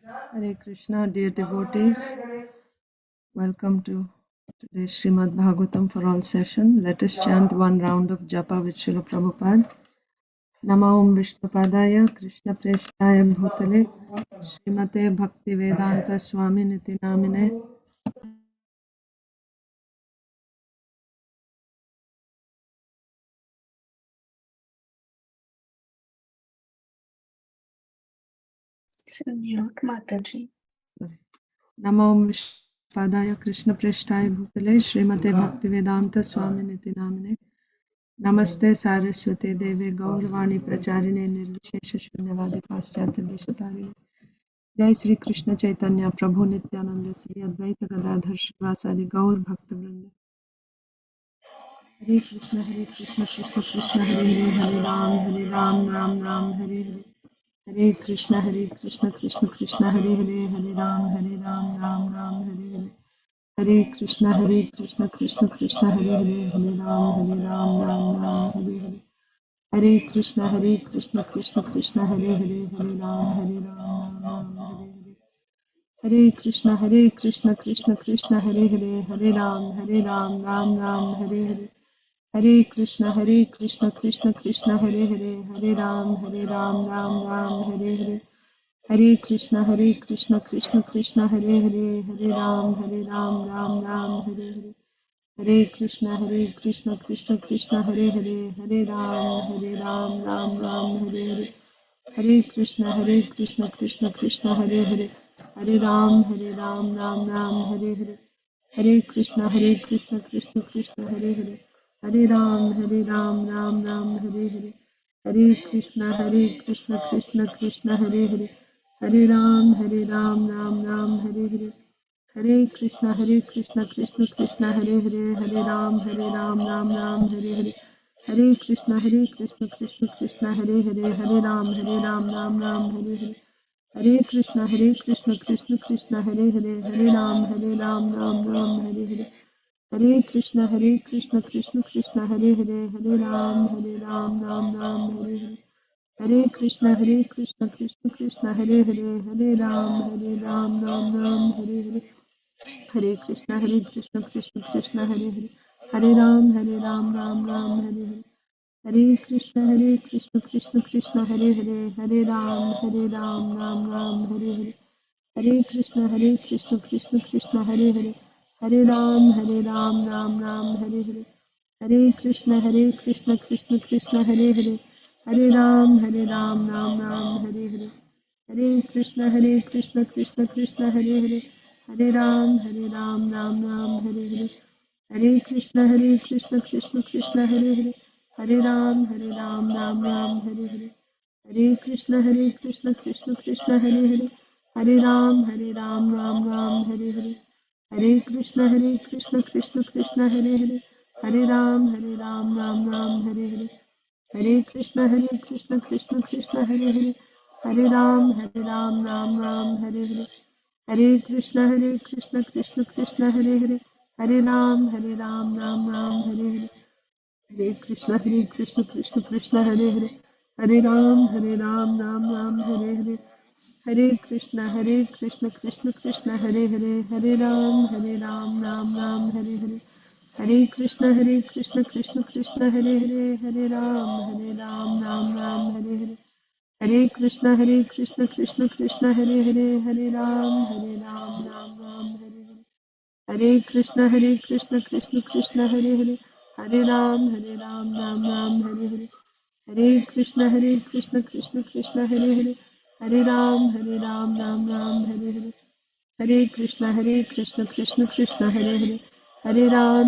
Hare Krishna, dear devotees. Welcome to today's Srimad Bhagavatam for all session. Let us chant one round of japa with Srila Prabhupada. Nama Om Vishnupadaya Krishna Preshtaya Bhutale Srimate Bhakti Vedanta Swami Niti Namine. Mute Mataji. Nama Om Vishnupadaya Krishna Preshtaya Bhutale Srimate Bhakti Vedanta Swami Niti Namine. Namaste Saraswate Deve Gauravani Pracharine Nirvishesha Shunyavadi Paschatya Deshatarine. जय श्री कृष्ण चैतन्य प्रभु नित्यानंद श्री अद्वैत गदाधर श्रीवासादि गौर भक्त वृंद। हरे कृष्ण कृष्ण कृष्ण हरे हरे हरे राम राम राम हरे हरे। हरे कृष्ण कृष्ण कृष्ण हरे हरे राम राम राम हरे हरे। हरे कृष्ण कृष्ण हरे राम राम हरे हरे। हरे कृष्ण कृष्ण हरे Ram Ram Hare Hare. Hare Krishna Krishna Krishna हरे राम राम राम हरे हरे। हरे कृष्ण कृष्ण हरे राम राम राम हरे हरे। हरे कृष्ण कृष्ण हरे राम राम राम हरे हरे। हरे कृष्ण कृष्ण हरे राम राम हरे हरे। हरे कृष्ण कृष्ण हरे राम राम राम हरे हरे। हरे कृष्ण कृष्ण हरे राम राम राम हरे हरे। हरे कृष्ण कृष्ण हरे राम राम राम हरे हरे। हरे कृष्ण कृष्ण हरे राम राम हरे हरे। हरे कृष्ण कृष्ण हरे राम राम राम हरे हरे। हरे कृष्ण कृष्ण हरे राम राम हरे हरे। हरे कृष्ण कृष्ण हरे राम राम हरे हरे। हरे कृष्ण कृष्ण हरे राम राम हरे हरे। हरे कृष्ण कृष्ण हरे राम राम हरे हरे। हरे कृष्ण कृष्ण हरे राम राम हरे हरे। हरे कृष्ण कृष्ण हरे राम राम हरे हरे। हरे कृष्ण कृष्ण हरे राम राम हरे हरे। हरे कृष्ण कृष्ण हरे राम राम हरे हरे। हरे कृष्ण कृष्ण हरे राम राम राम हरे हरे। हरे कृष्ण कृष्ण हरे राम राम हरे हरे। हरे कृष्ण कृष्ण हरे राम राम राम हरे हरे। हरे कृष्ण कृष्ण हरे राम राम हरे हरे। हरे कृष्ण कृष्ण हरे राम राम हरे हरे। हरे कृष्ण कृष्ण हरे राम राम हरे हरे। हरे कृष्ण कृष्ण हरे राम राम हरे हरे। हरे कृष्ण कृष्ण हरे राम राम हरे हरे। हरे कृष्ण कृष्ण हरे राम राम हरे हरे। हरे कृष्ण कृष्ण हरे राम राम हरे हरे। हरे कृष्ण कृष्ण हरे राम राम हरे हरे।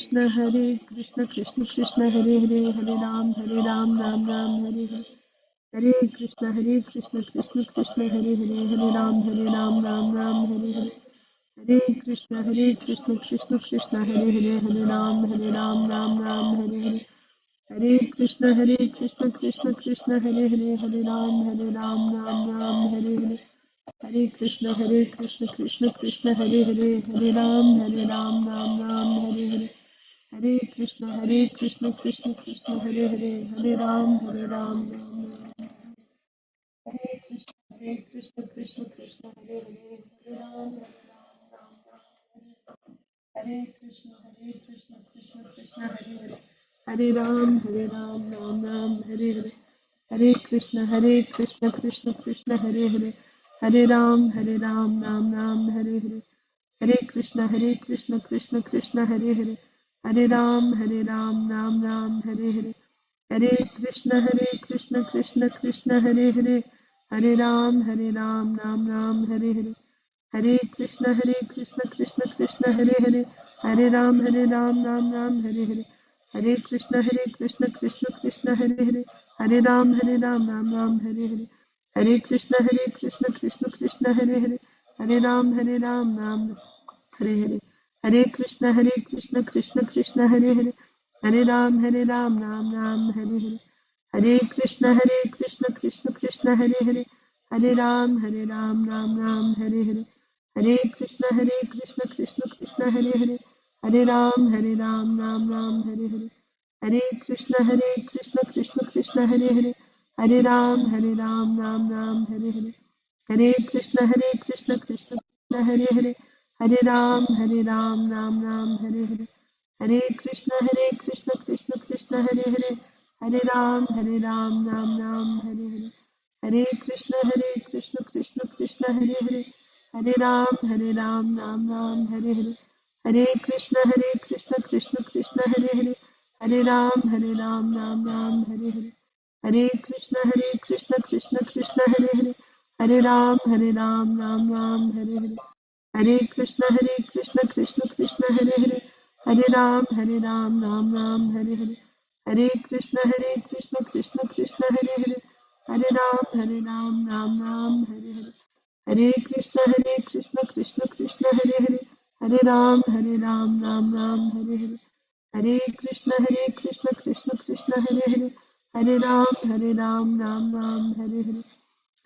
हरे कृष्ण कृष्ण हरे राम राम हरे हरे। हरे कृष्ण कृष्ण हरे राम राम हरे हरे। हरे कृष्ण कृष्ण हरे राम राम हरे हरे। हरे कृष्ण कृष्ण हरे राम राम हरे हरे। हरे कृष्ण कृष्ण हरे राम राम हरे हरे। हरे कृष्ण कृष्ण हरे राम राम हरे हरे। हरे कृष्ण कृष्ण हरे Ram Ram Ram. Krishna Krishna Krishna Hare Hare Hare Ram Ram Ram Hare Krishna Krishna Krishna Hare Hare Hare Ram Ram Ram Hare Hare Hare Krishna Krishna Krishna Hare Hare Hare Ram Ram Ram Hare Hare Hare Krishna Krishna Krishna Hare Hare Hare Ram Ram Ram Hare Hare Hare Krishna Krishna Krishna Hare Hare Hare Ram Ram Ram Hare Hare Hare Krishna Krishna Krishna Hare Hare Hare Ram Ram Ram Hare Hare Hare Krishna Krishna Krishna Hare Hare Hare Ram Ram Ram Hare Hare Hare Krishna Krishna Krishna Hare Hare Hare Ram Ram Hare Hare Hare Krishna Krishna Krishna Hare Hare Hare Ram Ram Ram Hare Hare Hare Krishna Krishna Krishna Hare Hare Hare Ram Ram Ram Hare Hare Hare Krishna Krishna Krishna Hare Hare Hare Ram Ram Ram Hare Hare Hare Krishna Krishna Krishna Hare Hare Hare Ram Ram Ram Hare Hare Hare Krishna Krishna Krishna Hare Hare Hare Ram Ram Ram Hare Hare Hare Krishna Krishna Krishna Hare Hare Hare Ram Ram Ram Hare Hare Hare Krishna Krishna Krishna Hare Hare Hare Ram Ram Ram Hare Hare Hare Krishna Krishna Krishna Hare Hare Hare Ram Ram Ram Hare Hare Hare Krishna Krishna Krishna Hare Hare Hare Ram Ram Ram Hare Hare Hare Krishna Krishna Krishna Hare Hare Hare Ram Ram Ram Hare Hare Hare Krishna Krishna Krishna Hare Hare Hare Ram Ram Ram Hare Hare Hare Krishna Krishna Krishna Hare Hare Hare Ram Ram Ram Hare Hare Hare Krishna Krishna Krishna Hare Hare Hare Ram Ram Ram Hare Hare Hare Krishna Krishna Krishna Hare Hare Hare Ram Ram Ram Hare Hare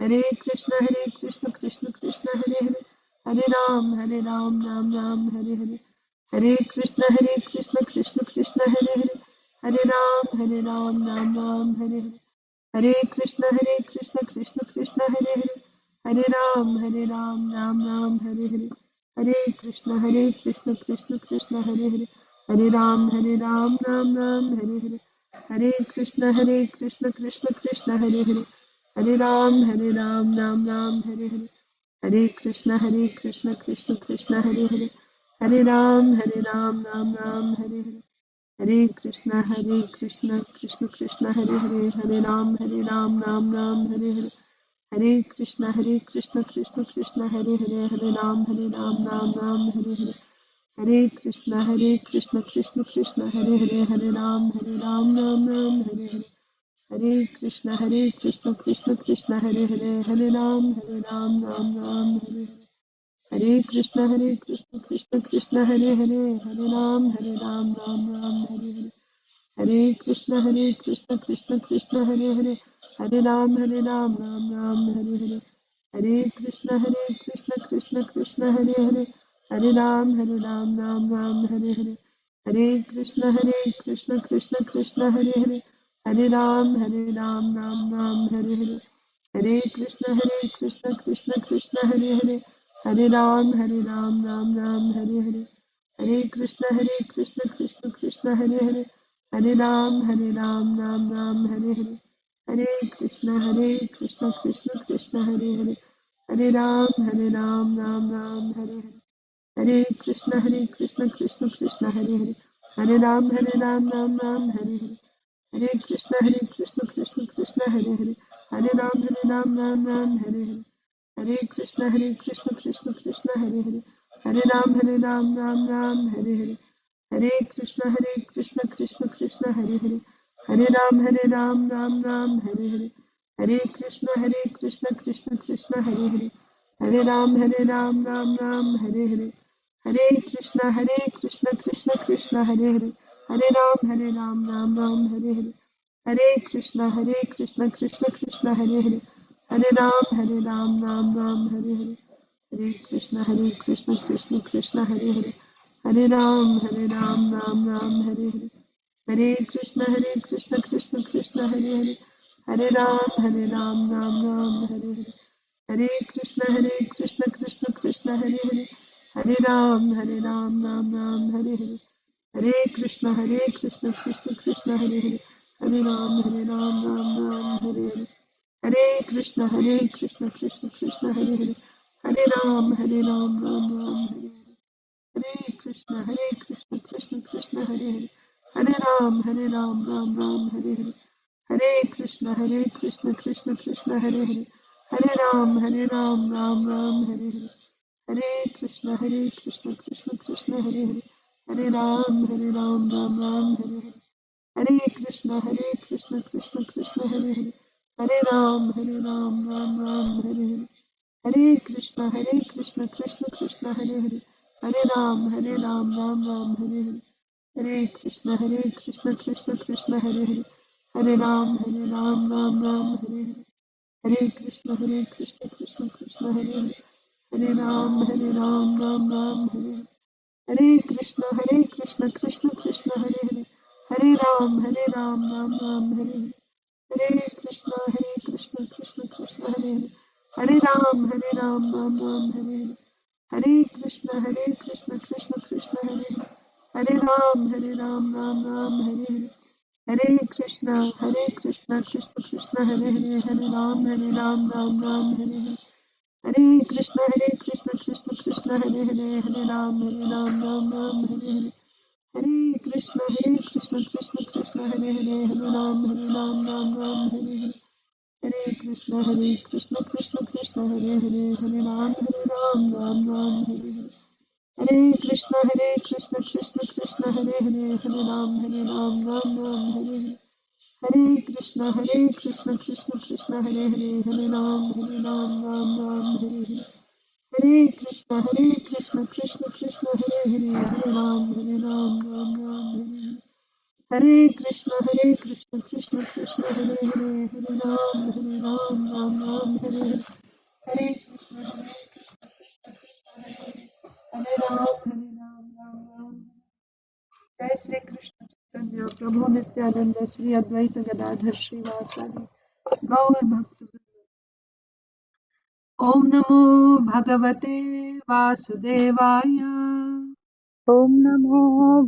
Hare Krishna Krishna Krishna Hare Hare Hare Ram Ram Ram Hare Hare Hare Krishna Krishna Krishna Hare Hare Hare Ram Ram Ram Hare Hare Hare Krishna Krishna Krishna Hare Hare Hare Ram Ram Ram Hare Hare Hare Krishna Krishna Krishna Hare Hare Hare Ram Ram Ram Hare Hare Hare Krishna Krishna Krishna Hare Hare Hare Ram Ram Ram Hare Hare Hare Krishna Krishna Krishna Hare Hare Hare Ram Ram Ram Hare Hare Hare Krishna Krishna Krishna Hare Hare Hare Ram Ram Ram Hare Hare Hare Krishna Krishna Krishna Hare Hare Hare Ram Ram Ram Hare Hare Hare Krishna Krishna Krishna Hare Hare Hare Ram Ram Ram Hare Hare Hare Krishna Krishna Krishna Hare Hare Hare Ram Ram Ram Hare Hare Hare Krishna Krishna Krishna Hare Hare Hare Ram Ram Ram Hare Hare Hare Krishna Krishna Krishna Hare Hare Hare Ram Ram Ram Hare Hare Hare Krishna Krishna Krishna Hare Hare Hare Ram Ram Ram Hare Hare Hare Krishna Krishna Krishna Hare Hare Hare Ram Ram Ram Hare Hare Hare Krishna Krishna Krishna Hare Hare Hare Ram Ram Ram Hare Hare Hare Krishna Krishna Krishna Hare Hare Hare Ram Ram Ram Hare Hare Hare Krishna Krishna Krishna Hare Hare Hare Ram Ram Ram Hare Hare Hare Krishna Krishna Krishna Hare Hare Hare Ram Ram Ram Hare Hare Hare Krishna Krishna Krishna Hare Hare Hare Ram Ram Ram Hare Hare Hare Krishna Krishna Krishna Hare Hare Hare Ram Ram Ram Hare Hare Hare Krishna Krishna Krishna Hare Hare Hare Ram Ram Ram Hare Hare Hare Krishna Krishna Krishna Hare Hare Hare Ram Ram Ram Hare Hare Hare Krishna Krishna Krishna Hare Hare Hare Ram Ram Ram Hare Hare Hare Krishna Krishna Krishna Hare Hare Hare Ram Ram Ram Hare Hare Hare Krishna Krishna Krishna Hare Hare Hare Ram Ram Ram Hare Hare Hare Krishna Krishna Krishna Hare Hare, Hare Ram Ram Ram Hare Hare, Hare Krishna Krishna Krishna Hare Hare, Hare Ram Ram Ram Hare Hare, Hare Krishna Krishna Krishna Hare Hare, Hare Ram Ram Ram Hare Hare, Hare Krishna Krishna Krishna Hare Hare, Hare Ram Ram Ram Hare Hare, Hare Krishna Krishna Krishna Hare Hare, Hare Ram Ram Ram Hare Hare, Hare Krishna Krishna Krishna Hare Hare, Hare Ram Ram Ram Hare Hare, Hare Krishna Krishna Krishna Hare Hare, Hare Ram Ram Ram Hare Hare, Hare Krishna Krishna Krishna Hare Hare, Hare Ram Ram Ram Hare Hare, Hare Krishna Krishna Krishna Hare Hare, Hare Ram Ram Ram Hare Hare, Hare Krishna Krishna Krishna Hare Hare, Hare Ram Ram Ram Hare Hare, Hare Krishna Krishna Krishna Hare Hare, Hare Ram Ram Ram Hare Hare, Hare Krishna Krishna Krishna Hare Hare, Hare Ram Ram Ram Hare Hare, Hare Krishna Krishna Krishna Hare Hare, Hare Ram Ram Ram Hare Hare, Hare Krishna Krishna Krishna Hare Hare, Hare Ram Ram Ram Hare Hare, Hare Krishna Krishna Krishna Hare Hare, Hare Ram Ram Ram Hare Hare, Hare Krishna Krishna Krishna Hare Hare, Hare Ram Ram Ram Hare Hare, Hare Krishna Krishna Krishna Hare Hare, Hare Ram Ram Ram Hare Hare, Hare Krishna Krishna Krishna Hare Hare, Hare Ram Ram Ram Hare Hare, Hare Krishna Krishna Krishna Hare Hare, Hare Ram Ram Ram Hare Hare, Hare Krishna Krishna Krishna Hare Hare, Hare Ram Ram Ram Hare Hare, Hare Krishna Krishna Krishna Hare Hare, Hare Ram Ram Ram Hare Hare, Hare Krishna Krishna Krishna Hare Hare, Hare Ram Ram. जय श्री कृष्ण चैतन्य प्रभु नित्यानंद श्री अद्वैत गदाधर श्रीवासादि गौर भक्त। ओम नमो भगवते वासुदेवाय। ओम नमो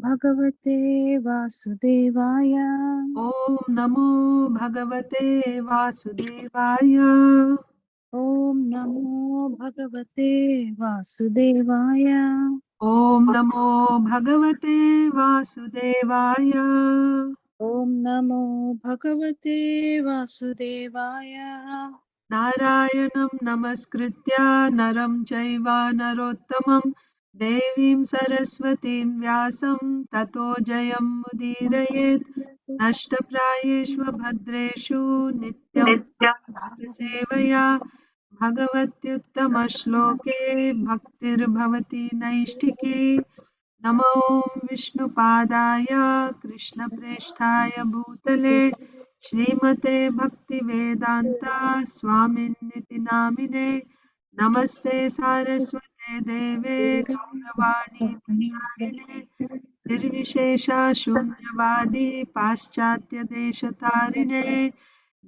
भगवते वासुदेवाय। ओम नमो भगवते वासुदेवाय। ओम नमो भगवते वासुदेवाय। ओम नमो भगवते वासुदेवाय। ओम नमो भगवते वासुदेवाय। नारायणं नमस्कृत्य नरं चैव नरोत्तमं देवीं सरस्वतीं व्यासं ततो जयमुदीरयेत्। नष्टप्रायेषु भद्रेषु नित्यं भागवतसेवया भगवत्युत्तमश्लोके भक्तिर्भवति नैष्ठिकी। नमो विष्णुपादाय कृष्णप्रेष्ठाय भूतले श्रीमते भक्तिवेदान्ता स्वामिन्निति नामिने। नमस्ते सारस्वते देवे गौरवाणी प्रचारिणे निर्विशेषा शून्यवादी पाश्चात्य देशतारिणे।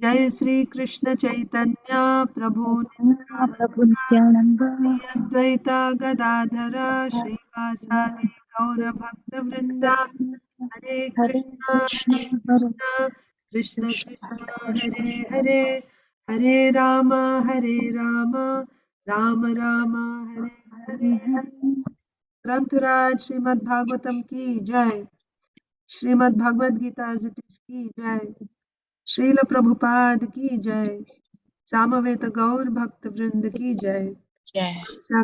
जय श्री कृष्ण चैतन्य प्रभु प्रभु नित्यानंद नित्यानंद श्री अद्वैता गदाधर श्रीवासादि गौरभक्तवृंदा। हरे हरे कृष्णा कृष्ण हरे कृष्ण कृष्ण कृष्ण कृष्ण हरे हरे, हरे राम राम राम हरे हरे। हरे हरे। ग्रंथराज श्रीमद् भागवतम की जय। Shrimad Bhagavad Gita as it is की जय। श्रील प्रभुपाद की जय। सामवेद गौर भक्त वृंद की जय। जय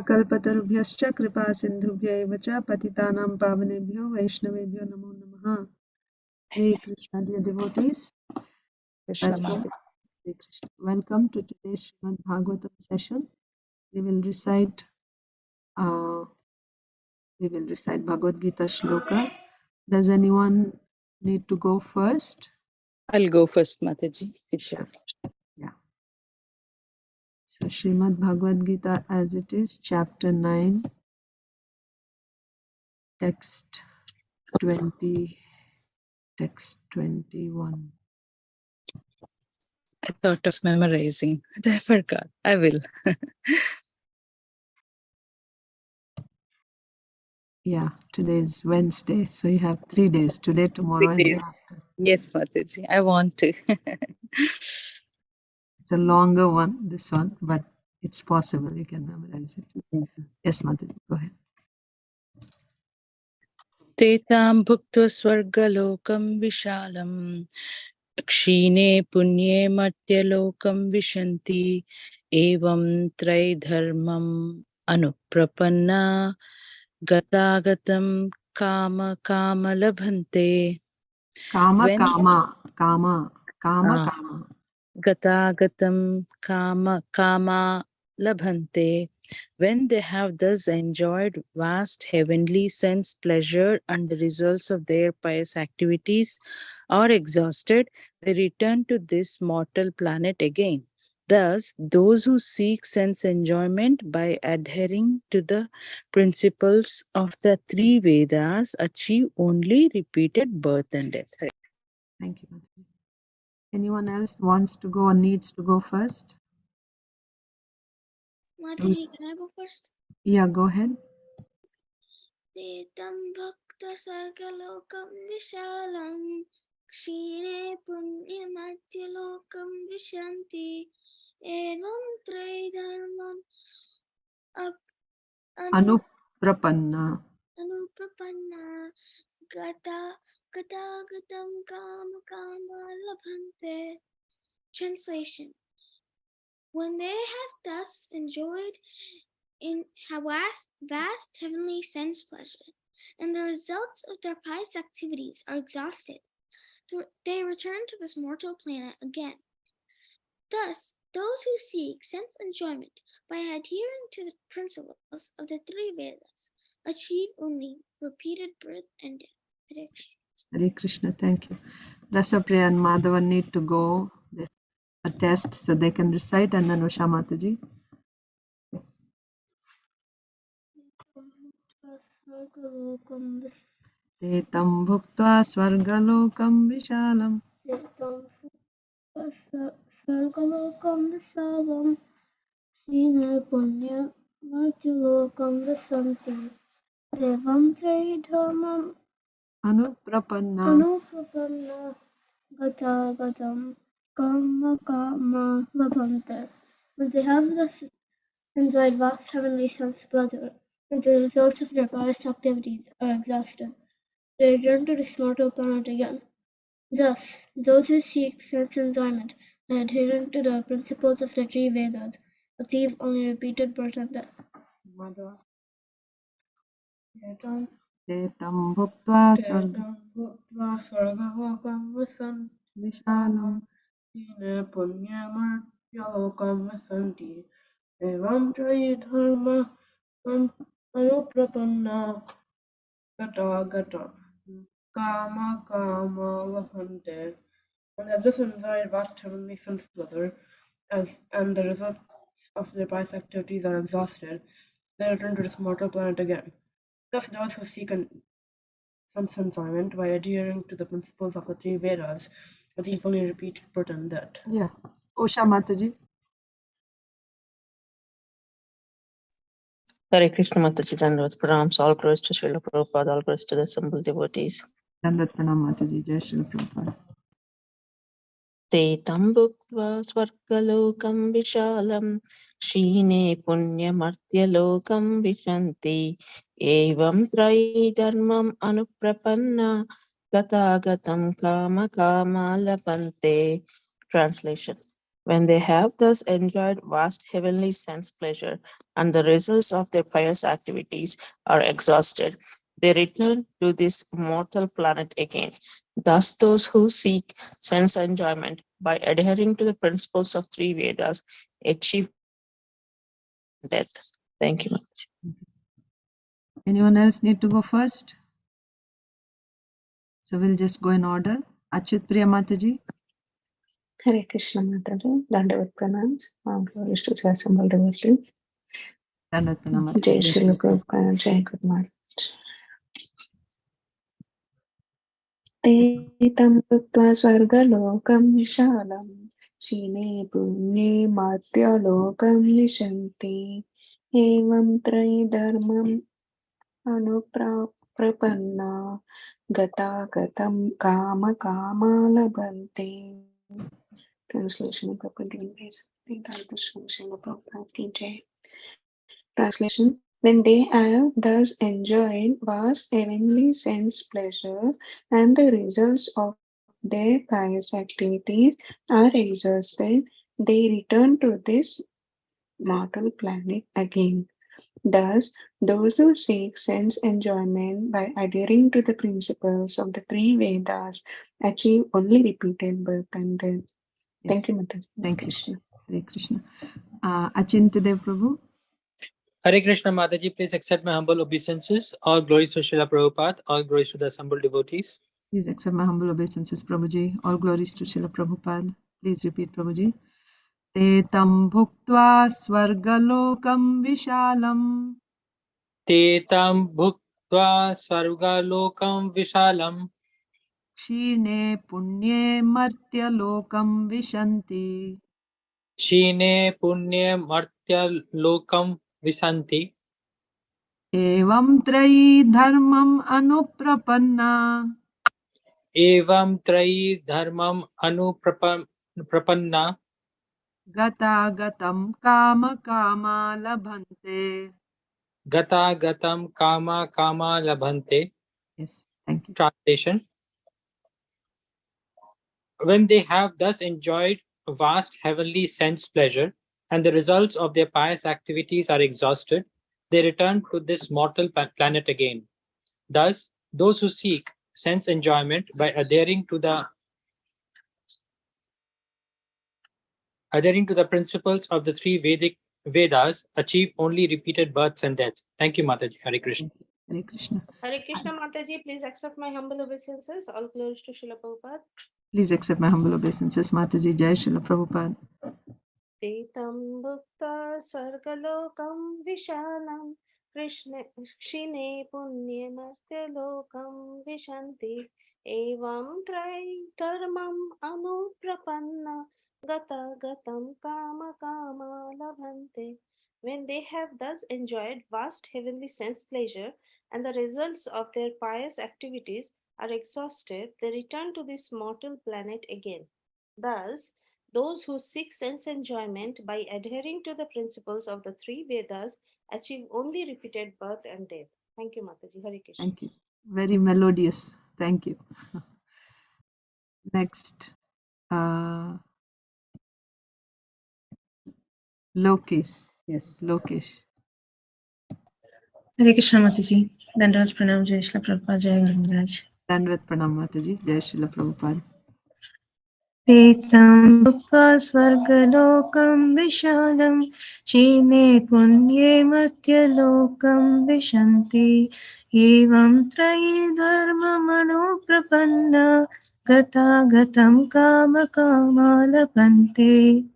कल्पतरुभ्यश्च कृपा सिन्धुभ्य एव च पतितानां पावनेभ्यो वैष्णवेभ्यो नमो नमः। Hare Krishna, dear devotees. Krishna Welcome. माता। Hare Krishna. Welcome to today's Srimad Bhagavatam session. We will recite Bhagavad Gita Sloka. Does anyone need to go first? I'll go first, Mataji. It's Sure. okay. Yeah. So Srimad Bhagavad Gita as it is, chapter 9, text 20, text 21. I thought of memorizing, but I forgot. I will. Yeah, today is Wednesday, so you have 3 days, today, tomorrow, and day Please. after. Yes, Mataji, I want to. It's a longer one, this one, but it's possible you can memorize it. Yes, Mataji, go ahead. Tetam bhukta swargalokam vishalam क्षीणे पुण्ये मर्त्यलोकं विशन्ति एवं त्रैधर्मम् अनुप्रपन्ना गतागतं कामकामलभन्ते Kama, when kama, kama, kama, kama. Gatagatam kama labhante. When they have thus enjoyed vast heavenly sense pleasure and the results of their pious activities are exhausted, they return to this mortal planet again. Thus, those who seek sense enjoyment by adhering to the principles of the three Vedas achieve only repeated birth and death. Thank you, Mataji. Anyone else wants to go or needs to go first? Mataji, can I go first? Yeah, go ahead. Tetam bhakta sargalokam vishalam Kshine punyamatyalokam vishanti Evam traidharmam Anuprapanna. anuprapanna Gata kama kama labhante. Translation. When they have thus enjoyed in vast heavenly sense pleasure, and the results of their pious activities are exhausted, they return to this mortal planet again. Thus, those who seek sense enjoyment by adhering to the principles of the three Vedas achieve only repeated birth and death. Hare Krishna, thank you. Rasapriya and Madhava need to go a test so they can recite, and then Usha Mataji. Tetam bhuktva swargalokam vishalam Swargalokam visalam Sine punyam martyalokam visanti Evam traidhamam anuprapanna Gatagatam Kama Kama Labhante. When they have thus enjoyed vast heavenly sense pleasure, and the results of their pious activities are exhausted, they return to this mortal planet again. Thus, those who seek sense enjoyment and adhering to the principles of the three Vedas achieve only repeated birth and death. Madhava. Tetam bhuktva Swargalokam vishalam Sine punyamurtyalokam visanti Evam traidharma anuprapanna Gata Kama Kama Labhante. And have thus enjoyed vast heavenly sense pleasure, and the results of their pious activities are exhausted, they return to this mortal planet again. Thus, those who seek sense enjoyment by adhering to the principles of the three Vedas achieve only repeated birth and death. Yeah. Usha Mataji. Hare Krishna Mataji, Dandavat Pranams, all glories to Srila Prabhupada, all glories to the assembled devotees. Dandavat Pranam Mataji, Jai Srila Prabhupada. Te tambukva swargalokam vishalam Shine punyamartyalokam vishanti Evam traidharmam anuprapanna Gatagatam kama kama labhante. Translation. When they have thus enjoyed vast heavenly sense pleasure and the results of their pious activities are exhausted, they return to this mortal planet again. Thus, those who seek sense enjoyment by adhering to the principles of three Vedas achieve death. Thank you. Anyone else need to go first? So we'll just go in order. Achyut Priya Mataji. Hare Krishna Mataji, Dandavat Pranams, all glories to the assembled devotees. Dandavat Pranam Mataji. Jai Srila Prabhupada, Jai Guru Maharaj. Te tam bhuktva swargalokam vishalam क्षीणे पुण्ये मर्त्यलोकं विशन्ति एवं त्रयीधर्मम् अनुप्रपन्ना गतागतं कामकामा लभन्ते. Translation of Prabhupada Translation. When they have thus enjoyed vast heavenly sense pleasure and the results of their pious activities are exhausted, they return to this mortal planet again. Thus, those who seek sense enjoyment by adhering to the principles of the three Vedas achieve only repeated birth and death. Thank you, Mataji. Thank you. Krishna. Hare Krishna. Achintadev Prabhu. Hare Krishna Mataji, please accept my humble obeisances. All glories to Srila Prabhupada, all glories to the assembled devotees. Please accept my humble obeisances, Prabhuji. All glories to Srila Prabhupada. Please repeat, Prabhuji. Te tam bhuktva swargalokam vishalam Te tam bhuktva sargalokam vishalam क्षीणे पुण्ये मर्त्यलोकं विशन्ति shine punye martya lokam visanti एवं त्रयी धर्मम् अनुप्रपन्ना evam trayi dharmam anuprapanna गतागतं काम कामा लभन्ते. gata gatam kama kama labhante. Yes, thank you. Translation. When they have thus enjoyed vast heavenly sense pleasure and the results of their pious activities are exhausted, they return to this mortal planet again. Thus, those who seek sense enjoyment by adhering to the principles of the three Vedic Vedas achieve only repeated births and deaths. Thank you, Mataji. Hare Krishna. Hare Krishna. Hare Krishna Mataji, please accept my humble obeisances. All glories to Srila Prabhupada. Please accept my humble obeisances, Mataji. Jai Srila Prabhupada. Tetam bhukta sargalokam vishalam Krishne punye martyalokam vishanti evam trai dharmam anuprapanna gata gatam kama kama labhante. When they have thus enjoyed vast heavenly sense pleasure and the results of their pious activities are exhausted, they return to this mortal planet again. Thus, those who seek sense enjoyment by adhering to the principles of the three Vedas achieve only repeated birth and death. Thank you, Mataji. Hare Krishna. Thank you. Very melodious. Thank you. Next, Lokesh. Yes, Lokesh. Hare Krishna Mataji. Dandavat Pranam Jai Srila Prabhupada Jai Maharaj. Dandavat Pranam Mataji. Jai Srila Prabhupada. Etam bhukta svargalokam vishalam Shine punye matyalokam vishanti Evam trayi dharmam anuprapanna Gata gatam kama kama labhante.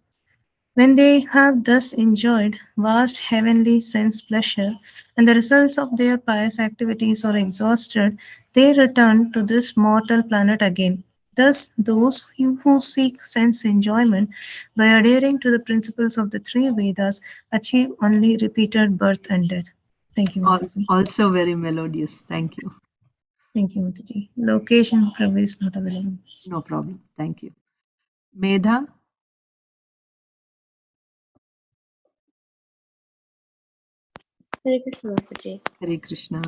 When they have thus enjoyed vast heavenly sense pleasure and the results of their pious activities are exhausted, they return to this mortal planet again. Thus, those who seek sense enjoyment by adhering to the principles of the three Vedas achieve only repeated birth and death. Thank you, Mataji. Also very melodious. Thank you. Thank you, Mataji. Location Prabhu is not available. No problem. Thank you. Medha. Hare Krishna Mataji. Hare Krishna.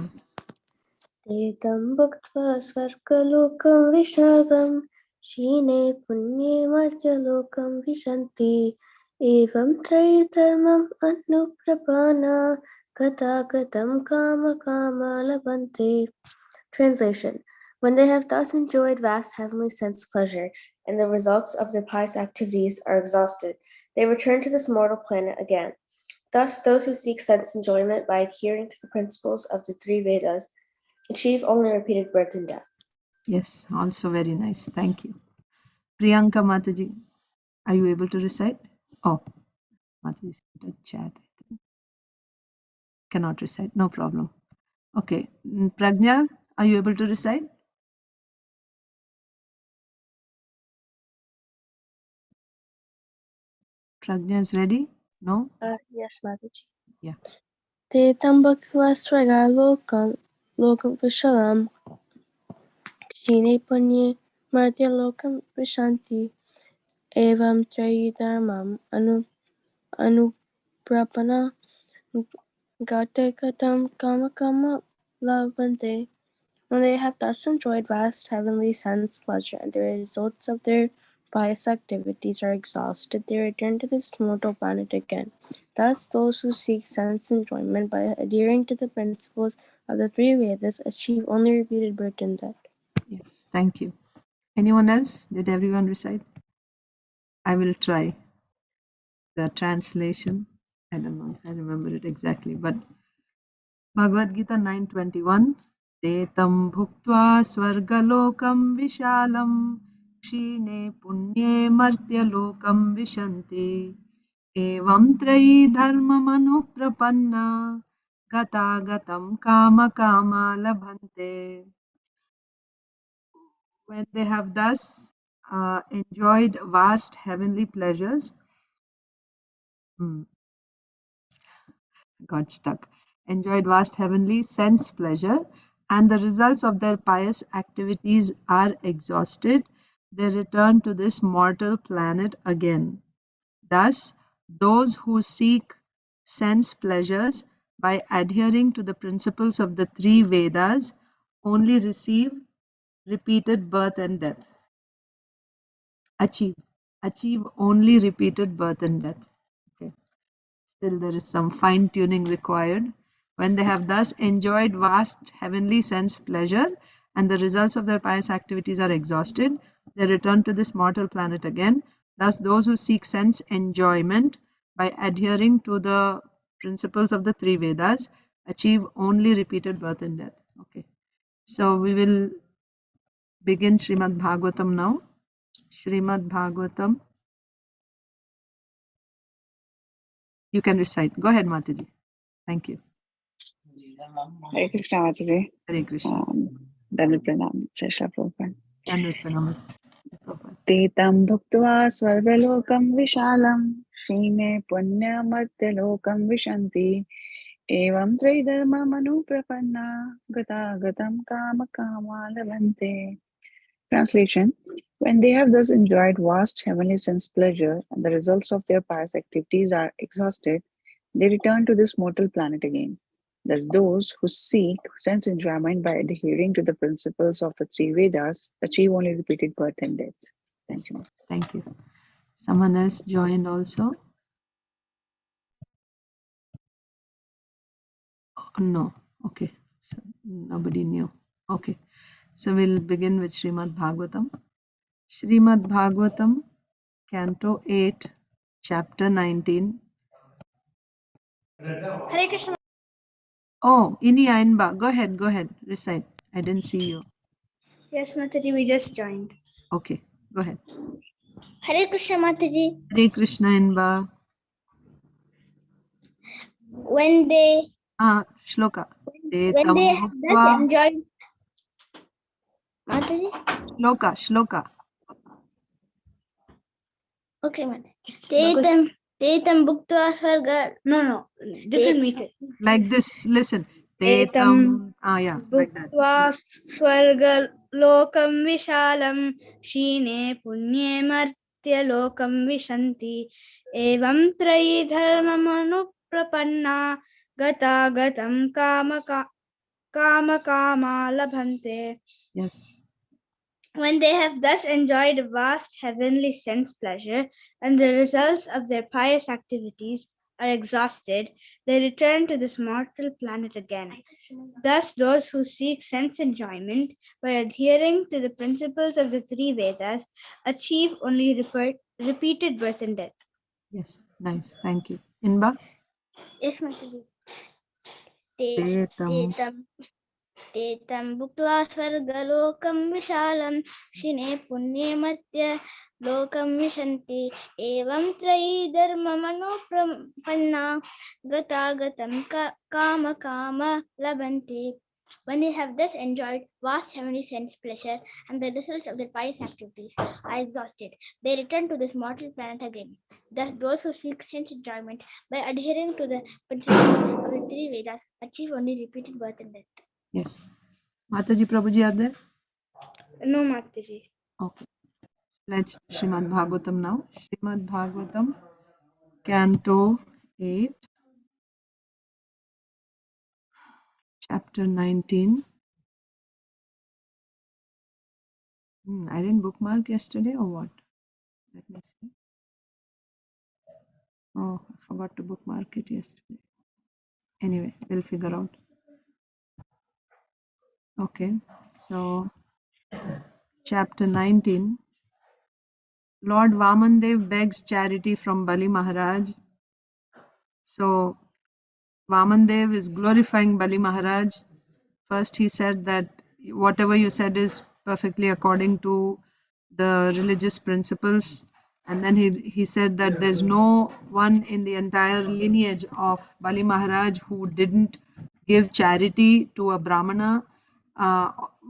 Tetam bhuktva svargalokam vishadam Shine punye martyalokam vishanti Evam trayidharmam anuprapana Gata gatam kama kama labhante. Translation. When they have thus enjoyed vast heavenly sense pleasure and the results of their pious activities are exhausted, they return to this mortal planet again. Thus, those who seek sense enjoyment by adhering to the principles of the three Vedas achieve only repeated birth and death. Yes, also very nice. Thank you. Priyanka Mataji, are you able to recite? Oh, Mataji sent a chat. I think. Cannot recite. No problem. Okay. Pragna, are you able to recite? Prajna is ready? No? Yes, Mataji. Yeah. Te tambakva swaga lokam vishalam kshine punya martya lokam vishanti evam trayi dharmam anuprapana gate katam kama kama lavante. When they have thus enjoyed vast heavenly sense pleasure and the results of their pious activities are exhausted, they return to this mortal planet again. Thus, those who seek sense enjoyment by adhering to the principles of the three Vedas achieve only repeated birth and death. Yes, thank you. Anyone else? Did everyone recite? I will try the translation. I don't know if I remember it exactly, but Bhagavad Gita 9:21. Te tam bhuktva swargalokam vishalam क्षीणे पुण्ये मर्त्यलोकं विशन्ति एवं त्रयी धर्ममनुप्रपन्ना गतागतं कामकामा लभन्ते. When they have thus enjoyed vast heavenly pleasures, got stuck, enjoyed vast heavenly sense pleasure, and the results of their pious activities are exhausted, they return to this mortal planet again. Thus, those who seek sense pleasures by adhering to the principles of the three Vedas only receive repeated birth and death. Achieve only repeated birth and death. Okay. Still there is some fine tuning required. When they have thus enjoyed vast heavenly sense pleasure and the results of their pious activities are exhausted, they return to this mortal planet again. Thus, those who seek sense enjoyment by adhering to the principles of the three Vedas achieve only repeated birth and death. Okay. So we will begin Srimad Bhagavatam now. Srimad Bhagavatam. You can recite. Go ahead, Mataji. Thank you. Hare Krishna Mataji. Hare Krishna. Dandavat Pranam, Srila Prabhupada. Dandavat Pranam. Te tam bhuktva svargalokam vishalam Shine punya martyalokam vishanti Evam tridharma manu prapanna Gata gatam kama kama lavante. Translation: When they have thus enjoyed vast heavenly sense pleasure and the results of their pious activities are exhausted, they return to this mortal planet again. Thus, those who seek sense enjoyment by adhering to the principles of the three Vedas achieve only repeated birth and death. Thank you. Thank you. Someone else joined also? Oh, no. Okay. So nobody knew. Okay. So we'll begin with Srimad Bhagavatam. Srimad Bhagavatam, Canto 8, Chapter 19. Hare Krishna. Oh, Ini Ainba. Go ahead. Recite. I didn't see you. Yes, Mataji, we just joined. Okay. Go ahead. Hare Krishna, Mataji. Hare Krishna Ainba. When they Shloka. when they have thus enjoyed Mataji. Shloka. Okay, Mataji. Tetam bhuktva swarga. No. Different meter. Like this. Listen. Tetam Yeah, like that. bhuktva swarga lokam vishalam shine punye martya lokam vishanti evam trayi dharmam anuprapanna gata gatam kama kama labhante. Yes. When they have thus enjoyed vast heavenly sense pleasure and the results of their pious activities are exhausted, they return to this mortal planet again. Thus, those who seek sense enjoyment by adhering to the principles of the three Vedas achieve only repeated birth and death. Yes. Nice. Thank you. Inba? Yes, Mataji. Tetam bhuktva swargalokam vishalam shine punye martya lokam vishanti evam trayi dharmamano prapanna gata gatam kama labhanti. When they have thus enjoyed vast heavenly sense pleasure and the results of their pious activities are exhausted, they return to this mortal planet again. Thus, those who seek sense enjoyment by adhering to the principles of the three Vedas achieve only repeated birth and death. Yes. Mataji, Prabhuji are there? No, Mataji. Okay. Let's Srimad Bhagavatam now. Srimad Bhagavatam, Canto 8, Chapter 19. I didn't bookmark yesterday or what? Let me see. Oh, I forgot to bookmark it yesterday. Anyway, we'll figure out. Okay, so chapter 19. Lord Vamandev begs charity from Bali Maharaj. So Vamandev is glorifying Bali Maharaj. First he said that whatever you said is perfectly according to the religious principles. And then he said that there's no one in the entire lineage of Bali Maharaj who didn't give charity to a Brahmana.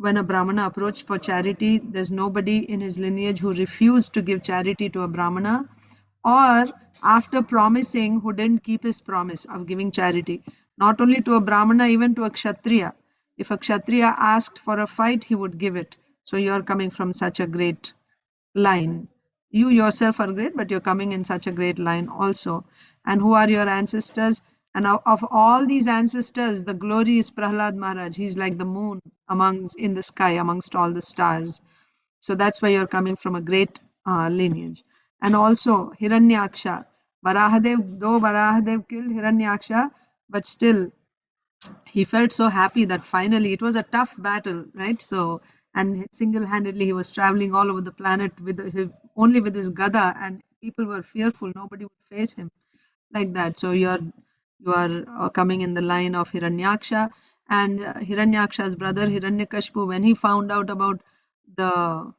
When a Brahmana approached for charity, there's nobody in his lineage who refused to give charity to a Brahmana, or after promising who didn't keep his promise of giving charity, not only to a Brahmana, even to a Kshatriya. If a Kshatriya asked for a fight, he would give it. So you're coming from such a great line. You yourself are great, but you're coming in such a great line also. And who are your ancestors? And of all these ancestors, the glory is Prahlad Maharaj. He's like the moon in the sky amongst all the stars. So that's why you're coming from a great lineage. And also Hiranyaksha. Though Varahadev killed Hiranyaksha, but still he felt so happy that finally it was a tough battle, right? So, and single-handedly he was traveling all over the planet only with his gada, and people were fearful. Nobody would face him like that. So you are coming in the line of Hiranyaksha, and Hiranyaksha's brother Hiranyakashipu, when he found out the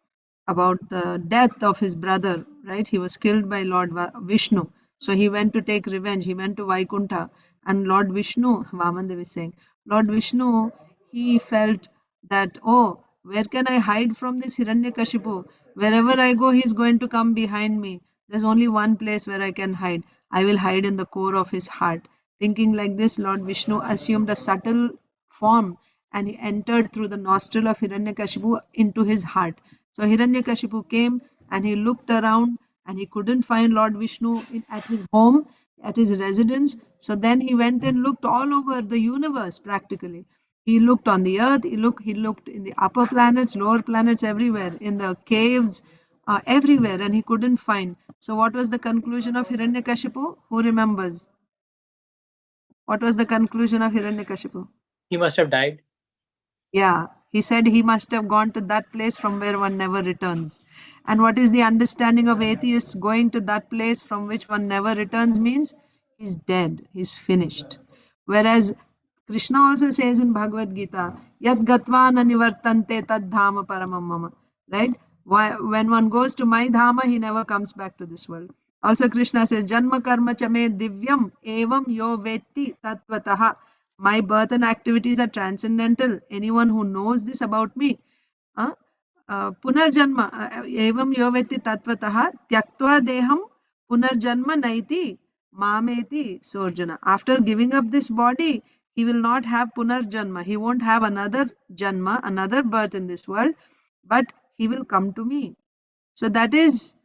the death of his brother, right? He was killed by Lord Vishnu. So he went to take revenge. He went to Vaikuntha. And Lord Vishnu, Vamandev is saying, Lord Vishnu, he felt that, oh, where can I hide from this Hiranyakashipu? Wherever I go, he's going to come behind me. There's only one place where I can hide. I will hide in the core of his heart. Thinking like this, Lord Vishnu assumed a subtle form and he entered through the nostril of Hiranyakashipu into his heart. So Hiranyakashipu came and he looked around and he couldn't find Lord Vishnu at his home, at his residence. So then he went and looked all over the universe practically. He looked on the earth, he looked in the upper planets, lower planets, everywhere, in the caves, everywhere, and he couldn't find. So what was the conclusion of Hiranyakashipu? Who remembers? What was the conclusion of Hiranyakashipu? He must have died. Yeah, he said he must have gone to that place from where one never returns. And what is the understanding of atheists? Going to that place from which one never returns means he's dead, he's finished. Whereas Krishna also says in Bhagavad Gita, Yat gatva na nivartante tad dhama paramam mama. Right? When one goes to my dhama, he never comes back to this world. Also Krishna says, Janma karma chame divyam evam yo vetti tatvataha. My birth and activities are transcendental. Anyone who knows this about me, पुनर्जन्म एवं यो वेत्ति तत्त्वतः त्यक्त्वा देहं पुनर्जन्म नैति मामेति सोर्जुन. After giving up this body, he will not have punarjanma. He won't have another janma, another birth in this world, but he will come to me. So that is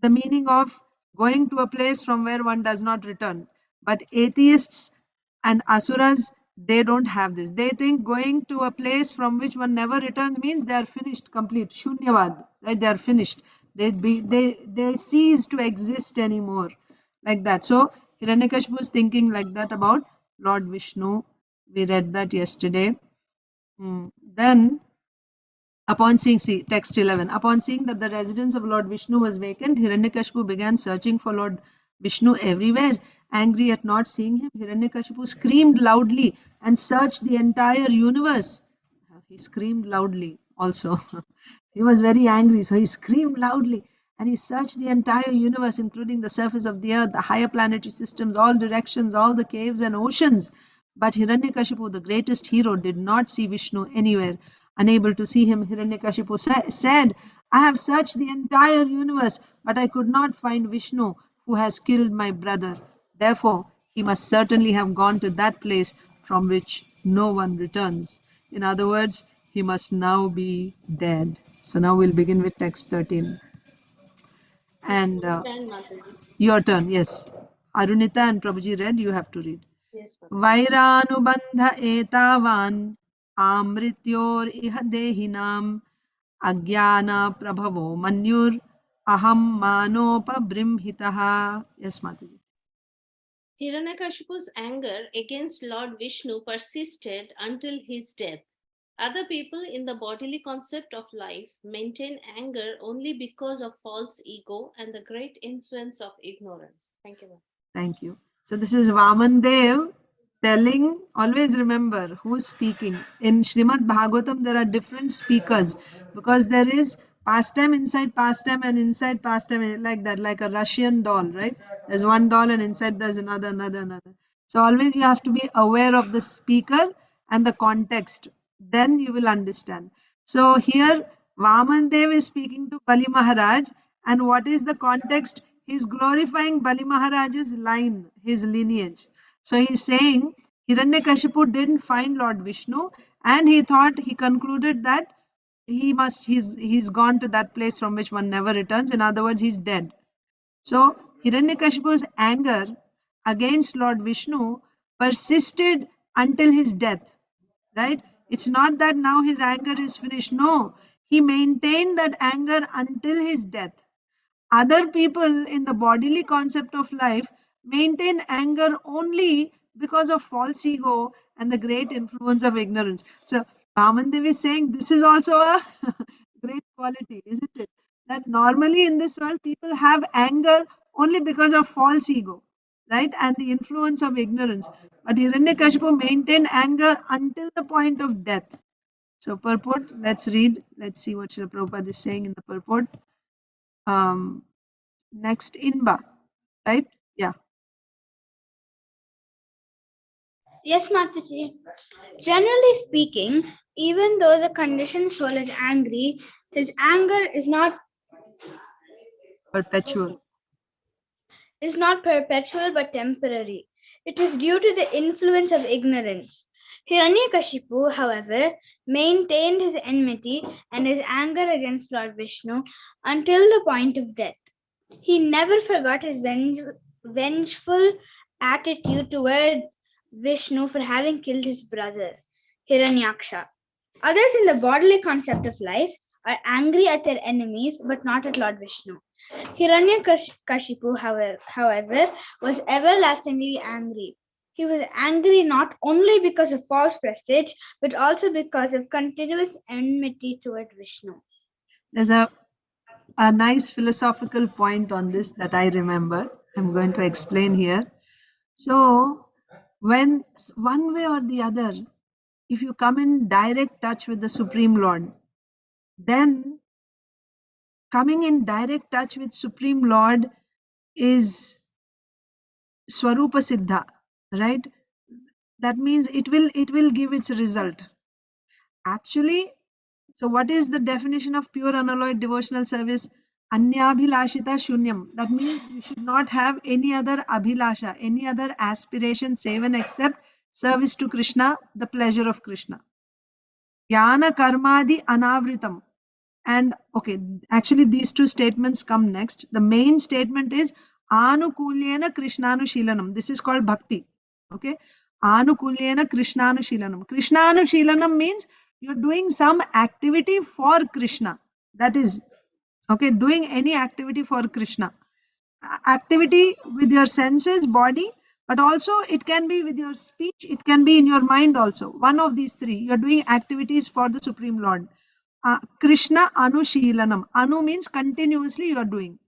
the meaning of going to a place from where one does not return. But atheists and asuras, they don't have this. They think going to a place from which one never returns means they are finished, complete, shunyavad, right? They are finished. They cease to exist anymore, like that. So Hiranyakashipu was thinking like that about Lord Vishnu. We read that yesterday. Then upon seeing, see, text 11, upon seeing that the residence of Lord Vishnu was vacant, Hiranyakashipu began searching for Lord Vishnu everywhere. Angry at not seeing him, Hiranyakashipu screamed loudly and searched the entire universe. He screamed loudly also. He was very angry, so he screamed loudly and he searched the entire universe, including the surface of the earth, the higher planetary systems, all directions, all the caves and oceans, But Hiranyakashipu, the greatest hero, did not see Vishnu anywhere. Unable to see him, Hiranyakashipu said, I have searched the entire universe, but I could not find Vishnu, who has killed my brother. Therefore, he must certainly have gone to that place from which no one returns. In other words, he must now be dead. So now we'll begin with text 13. And your turn, yes. Arunita and Prabhuji read, you have to read. Yes, ma'am. वैरानुबन्ध एतावान् आमृत्योरिह देहिनाम् अज्ञानप्रभवो मन्युर् अहं मानोपबृंहितः. Yes, Mataji. Hiranyakashipu's anger against Lord Vishnu persisted until his death. Other people in the bodily concept of life maintain anger only because of false ego and the great influence of ignorance. Thank you, ma'am. Thank you. So this is Vaman Dev telling, always remember who's speaking. In Srimad Bhagavatam, there are different speakers because there is pastime inside pastime and inside pastime, like that, like a Russian doll, right? There's one doll and inside there's another. So always you have to be aware of the speaker and the context. Then you will understand. So here Vaman Dev is speaking to Bali Maharaj, and what is the context? He's glorifying Bali Maharaj's line, his lineage. So he's saying Hiranyakashipu didn't find Lord Vishnu, and he concluded that he's gone to that place from which one never returns. In other words, he's dead. So Hiranyakashipu's anger against Lord Vishnu persisted until his death, right? It's not that now his anger is finished. No, he maintained that anger until his death. Other people in the bodily concept of life maintain anger only because of false ego and the great influence of ignorance. So Vamandev is saying this is also a great quality, isn't it? That normally in this world people have anger only because of false ego, right? And the influence of ignorance. But Hiranyakashipu maintained anger until the point of death. So purport, let's read. Let's see what Srila Prabhupada is saying in the purport. Next Inba, right? Yeah. Yes, Mataji. Generally speaking, even though the conditioned soul is angry, his anger is not Perpetual. perpetual but temporary. It is due to the influence of ignorance. Hiranyakashipu, however, maintained his enmity and his anger against Lord Vishnu until the point of death. He never forgot his vengeful attitude toward Vishnu for having killed his brother, Hiranyaksha. Others in the bodily concept of life are angry at their enemies but not at Lord Vishnu. Hiranyakashipu, however, was everlastingly angry. He was angry not only because of false prestige but also because of continuous enmity toward Vishnu. There's a nice philosophical point on this that I remember. I'm going to explain here. So, when one way or the other, if you come in direct touch with the Supreme Lord, then coming in direct touch with Supreme Lord is Swarupa Siddha, right? That means it will give its result. Actually, so what is the definition of pure unalloyed devotional service? Anyabhilashita shunyam. That means you should not have any other abhilasha, any other aspiration save and except service to Krishna, the pleasure of Krishna. Jnana karmadi anavritam. And okay, actually these two statements come next. The main statement is anukulyena krishnanushilanam. This is called bhakti. Okay, anukulyena krishnanushilanam. Krishnanushilanam means you're doing some activity for Krishna. That is, okay, doing any activity for Krishna. Activity with your senses, body, but also it can be with your speech, it can be in your mind also. One of these three, you're doing activities for the Supreme Lord. Krishna Anushilanam. Anu means continuously you are doing.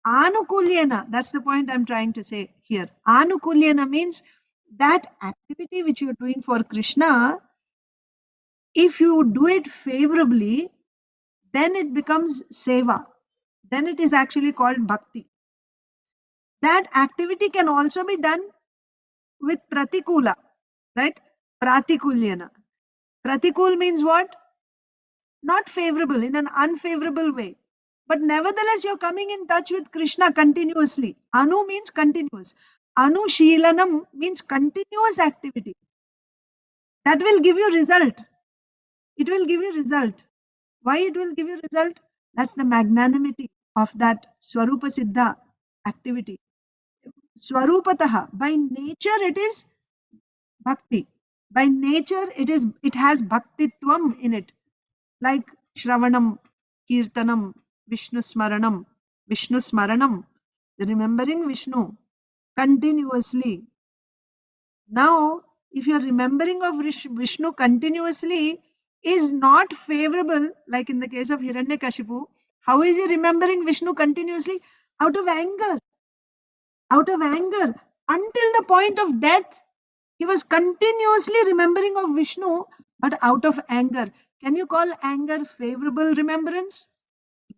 Anukulyena, that's the point I'm trying to say here. Anukulyena means that activity which you're doing for Krishna, if you do it favorably, then it becomes seva. Then it is actually called bhakti. That activity can also be done with pratikula. right? Pratikulyana. Pratikul means what? Not favorable, in an unfavorable way. But nevertheless, you're coming in touch with Krishna continuously. Anu means continuous. Anushilanam means continuous activity. That will give you result. It will give you result. Why it will give you result? That's the magnanimity of that Swarupa Siddha activity. Swarupataha, by nature it is bhakti. By nature it has bhaktitvam in it. Like Shravanam, Kirtanam, Vishnu Smaranam, remembering Vishnu continuously. Now, if you're remembering of Vishnu continuously is not favorable, like in the case of Hiranyakashipu, how is he remembering Vishnu continuously? Out of anger. Out of anger. Until the point of death, he was continuously remembering of Vishnu, but out of anger. Can you call anger favorable remembrance?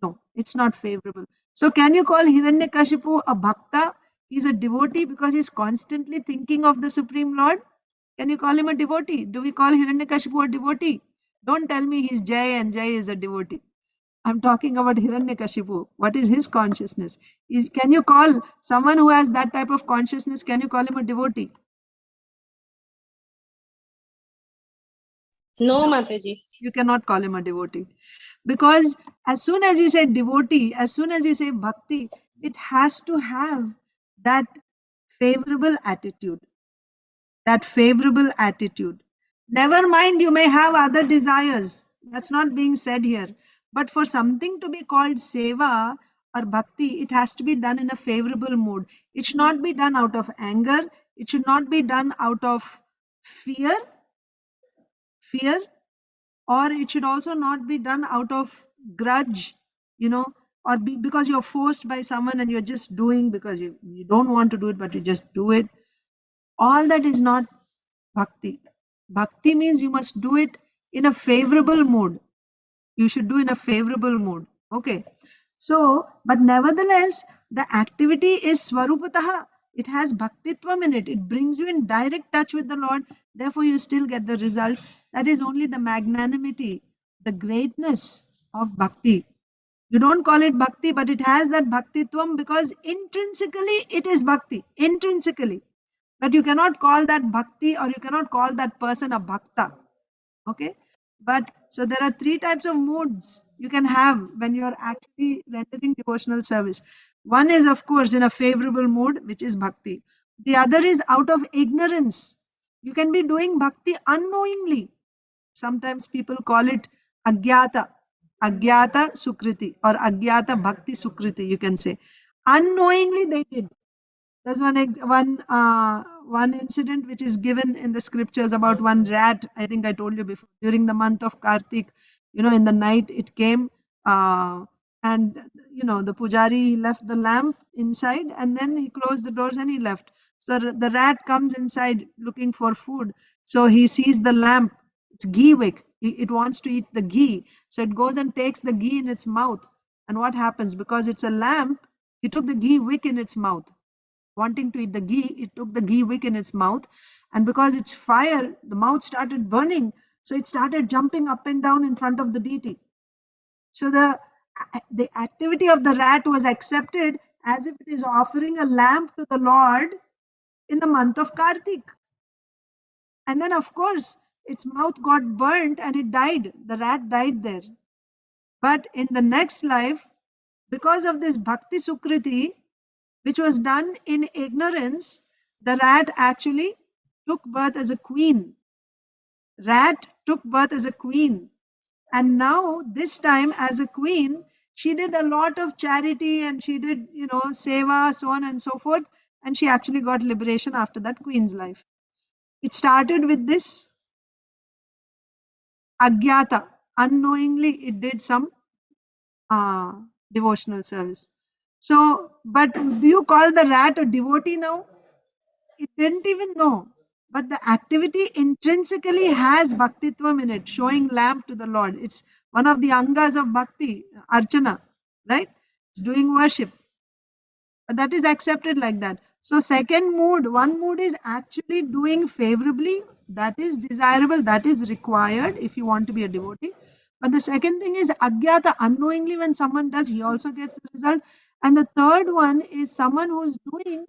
No, it's not favorable. So can you call Hiranyakashipu a bhakta? He's a devotee because he's constantly thinking of the Supreme Lord. Can you call him a devotee? Do we call Hiranyakashipu a devotee? Don't tell me he's Jai and Jai is a devotee. I'm talking about Hiranyakashipu. What is his consciousness? Can you call someone who has that type of consciousness, can you call him a devotee? No, Mataji. You cannot call him a devotee. Because as soon as you say devotee, as soon as you say bhakti, it has to have that favorable attitude. That favorable attitude. Never mind, you may have other desires. That's not being said here. But for something to be called seva or bhakti, it has to be done in a favorable mood. It should not be done out of anger. It should not be done out of fear, fear, or it should also not be done out of grudge, or because you're forced by someone and you're just doing because you don't want to do it, but you just do it. All that is not bhakti. Bhakti means you must do it in a favorable mood. You should do in a favorable mood. Okay. So, but nevertheless, the activity is swarupataha. It has bhaktitvam in it. It brings you in direct touch with the Lord. Therefore, you still get the result. That is only the magnanimity, the greatness of bhakti. You don't call it bhakti, but it has that bhaktitvam because intrinsically it is bhakti. Intrinsically. But you cannot call that bhakti or you cannot call that person a bhakta. Okay. But so there are three types of moods you can have when you're actually rendering devotional service. One is, of course, in a favorable mood, which is bhakti. The other is out of ignorance. You can be doing bhakti unknowingly. Sometimes people call it agyata, agyata sukriti or agyata bhakti sukriti, you can say. Unknowingly they did. There's one incident which is given in the scriptures about one rat. I think I told you before. During the month of Kartik, in the night it came, and the pujari left the lamp inside, and then he closed the doors and he left. So the rat comes inside looking for food. So he sees the lamp. It's ghee wick. It wants to eat the ghee. So it goes and takes the ghee in its mouth. And what happens? Because it's a lamp, he took the ghee wick in its mouth. Wanting to eat the ghee, it took the ghee wick in its mouth, and because it's fire, the mouth started burning, so it started jumping up and down in front of the deity. So the activity of the rat was accepted as if it is offering a lamp to the Lord in the month of Kartik. And then, of course, its mouth got burnt and it died. The rat died there. But in the next life, because of this bhakti sukriti, which was done in ignorance, the rat actually took birth as a queen. Rat took birth as a queen. And now, this time as a queen, she did a lot of charity and she did, seva, so on and so forth. And she actually got liberation after that queen's life. It started with this agyata. Unknowingly, it did some devotional service. So, but do you call the rat a devotee now? It didn't even know. But the activity intrinsically has bhaktitvam in it, showing lamp to the Lord. It's one of the angas of bhakti, archana, right? It's doing worship. But that is accepted like that. So second mood, one mood is actually doing favorably. That is desirable. That is required if you want to be a devotee. But the second thing is agyata, unknowingly when someone does, he also gets the result. And the third one is someone who's doing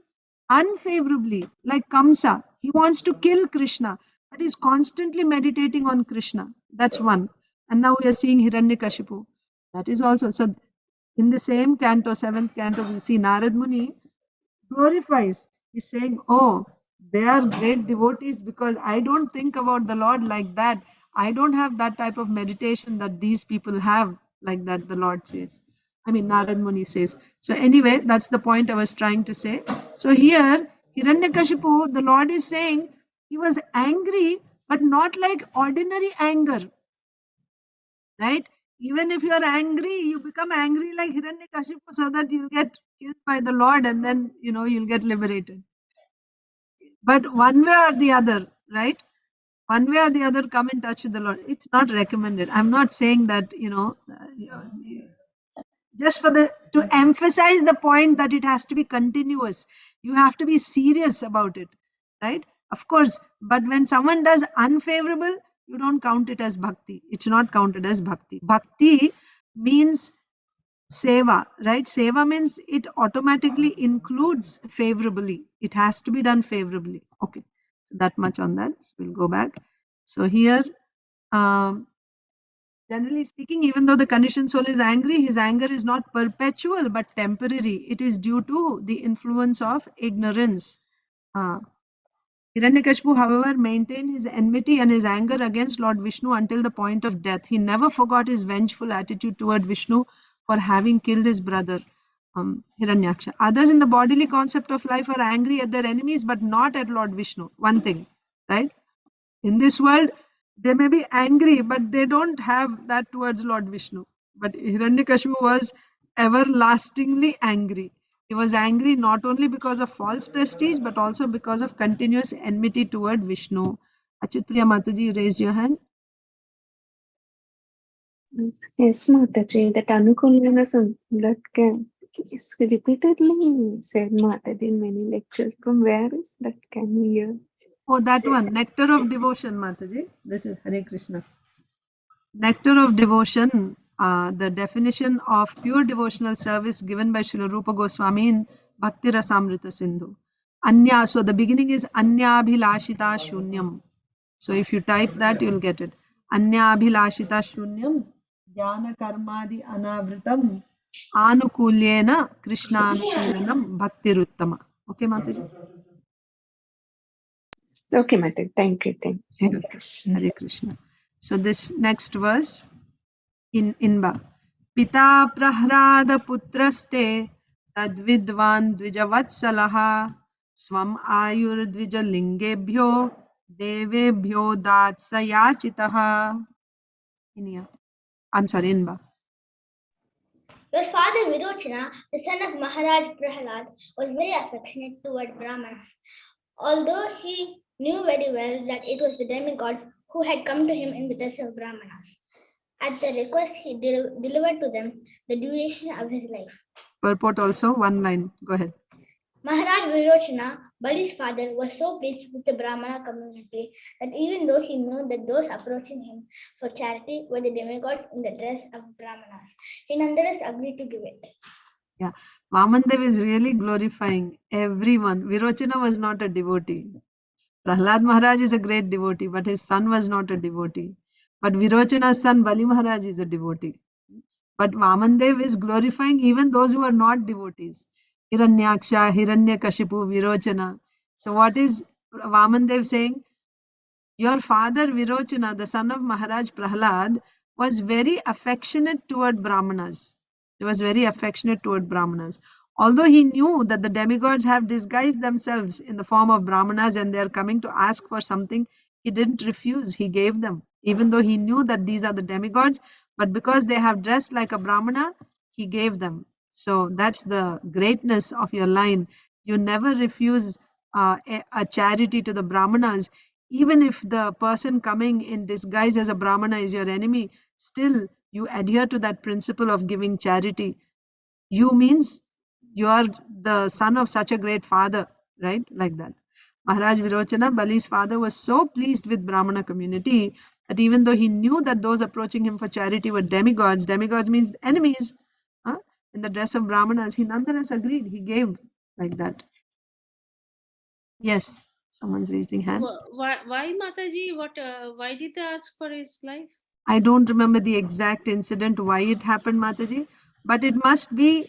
unfavorably, like Kamsa. He wants to kill Krishna, but he's constantly meditating on Krishna. That's one. And now we are seeing Hiranyakashipu. That is also. So in the same canto, seventh canto, we see Narad Muni glorifies. He's saying, oh, they are great devotees because I don't think about the Lord like that. I don't have that type of meditation that these people have, like that, the Lord says. I mean, Narad Muni says. So, anyway, that's the point I was trying to say. So, here, Hiranyakashipu, the Lord is saying he was angry, but not like ordinary anger, right? Even if you're angry, you become angry like Hiranyakashipu so that you'll get killed by the Lord and then, you'll get liberated. But one way or the other, right? One way or the other, come in touch with the Lord. It's not recommended. I'm not saying that, just for to emphasize the point that it has to be continuous. You have to be serious about it, right? Of course, but when someone does unfavorable, you don't count it as bhakti. It's not counted as bhakti. Bhakti means seva, right? Seva means it automatically includes favorably. It has to be done favorably. Okay, so that much on that. So we'll go back. So here, generally speaking, even though the conditioned soul is angry, his anger is not perpetual but temporary. It is due to the influence of ignorance. Hiranyakashipu, however, maintained his enmity and his anger against Lord Vishnu until the point of death. He never forgot his vengeful attitude toward Vishnu for having killed his brother, Hiranyaksha. Others in the bodily concept of life are angry at their enemies, but not at Lord Vishnu. One thing, right? In this world, they may be angry, but they don't have that towards Lord Vishnu. But Hiranyakashipu was everlastingly angry. He was angry not only because of false prestige, but also because of continuous enmity toward Vishnu. Achutpriya Mataji, you raised your hand. Yes, Mataji, that Anukulanasam, that is repeatedly said Mataji in many lectures. From where is that? Can we hear? Oh, that one, Nectar of Devotion, Mataji. This is Hare Krishna. Nectar of Devotion, the definition of pure devotional service given by Srila Rupa Goswami in Bhakti Rasamrita Sindhu. Anya, so the beginning is Anyabhilashita Shunyam. So if you type that, you'll get it. Anyabhilashita Shunyam, Jnana Karmadi Anavritam, Anukulyena Krishnanushīlanam Bhaktiruttama. Okay, Mataji? Okay, Mataji, thank you. Hare Krishna. Hare Krishna. So this next verse in Inba. Pita prahrada putraste tadvidvan dvijavatsalaha swam ayur dvijalingebhyo devebhyo datsayachitaha. I'm sorry, Inba. Your father Virochana, the son of Maharaj Prahlad, was very affectionate toward Brahmanas. Although he knew very well that it was the demigods who had come to him in the dress of Brahmanas. At their request, he delivered to them the duration of his life. Purport also, one line. Go ahead. Maharaj Virochana, Bali's father, was so pleased with the Brahmana community that even though he knew that those approaching him for charity were the demigods in the dress of Brahmanas, he nonetheless agreed to give it. Yeah, Vamandev is really glorifying everyone. Virochana was not a devotee. Prahlad Maharaj is a great devotee, but his son was not a devotee. But Virochana's son Bali Maharaj is a devotee. But Vamandev is glorifying even those who are not devotees. Hiranyaksha, Hiranyakashipu, Virochana. So what is Vamandev saying? Your father Virochana, the son of Maharaj Prahlad, was very affectionate toward Brahmanas. He was very affectionate toward Brahmanas. Although he knew that the demigods have disguised themselves in the form of Brahmanas and they are coming to ask for something, he didn't refuse. He gave them. Even though he knew that these are the demigods, but because they have dressed like a Brahmana, he gave them. So that's the greatness of your line. You never refuse a charity to the Brahmanas. Even if the person coming in disguise as a Brahmana is your enemy, still you adhere to that principle of giving charity. You means you are the son of such a great father. right? Like that. Maharaj Virochana, Bali's father, was so pleased with Brahmana community that even though he knew that those approaching him for charity were demigods, demigods means enemies, huh? In the dress of Brahmanas, he nonetheless agreed. He gave like that. Yes, someone's raising hand. Why Mataji? Why did they ask for his life? I don't remember the exact incident, why it happened, Mataji, but it must be,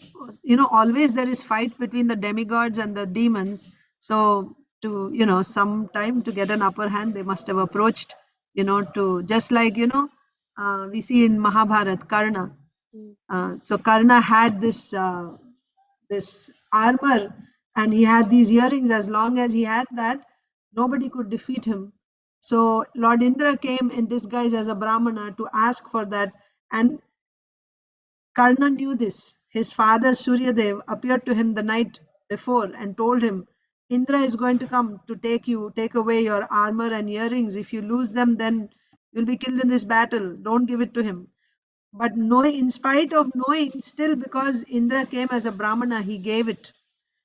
always there is fight between the demigods and the demons. So to, some time to get an upper hand, they must have approached, to just like, we see in Mahabharat, Karna. So Karna had this armor and he had these earrings. As long as he had that, nobody could defeat him. So Lord Indra came in disguise as a Brahmana to ask for that, and Karna knew this. His father Suryadev appeared to him the night before and told him, Indra is going to come to take away your armor and earrings. If you lose them, then you'll be killed in this battle. Don't give it to him. But knowing, in spite of knowing, still because Indra came as a Brahmana, he gave it.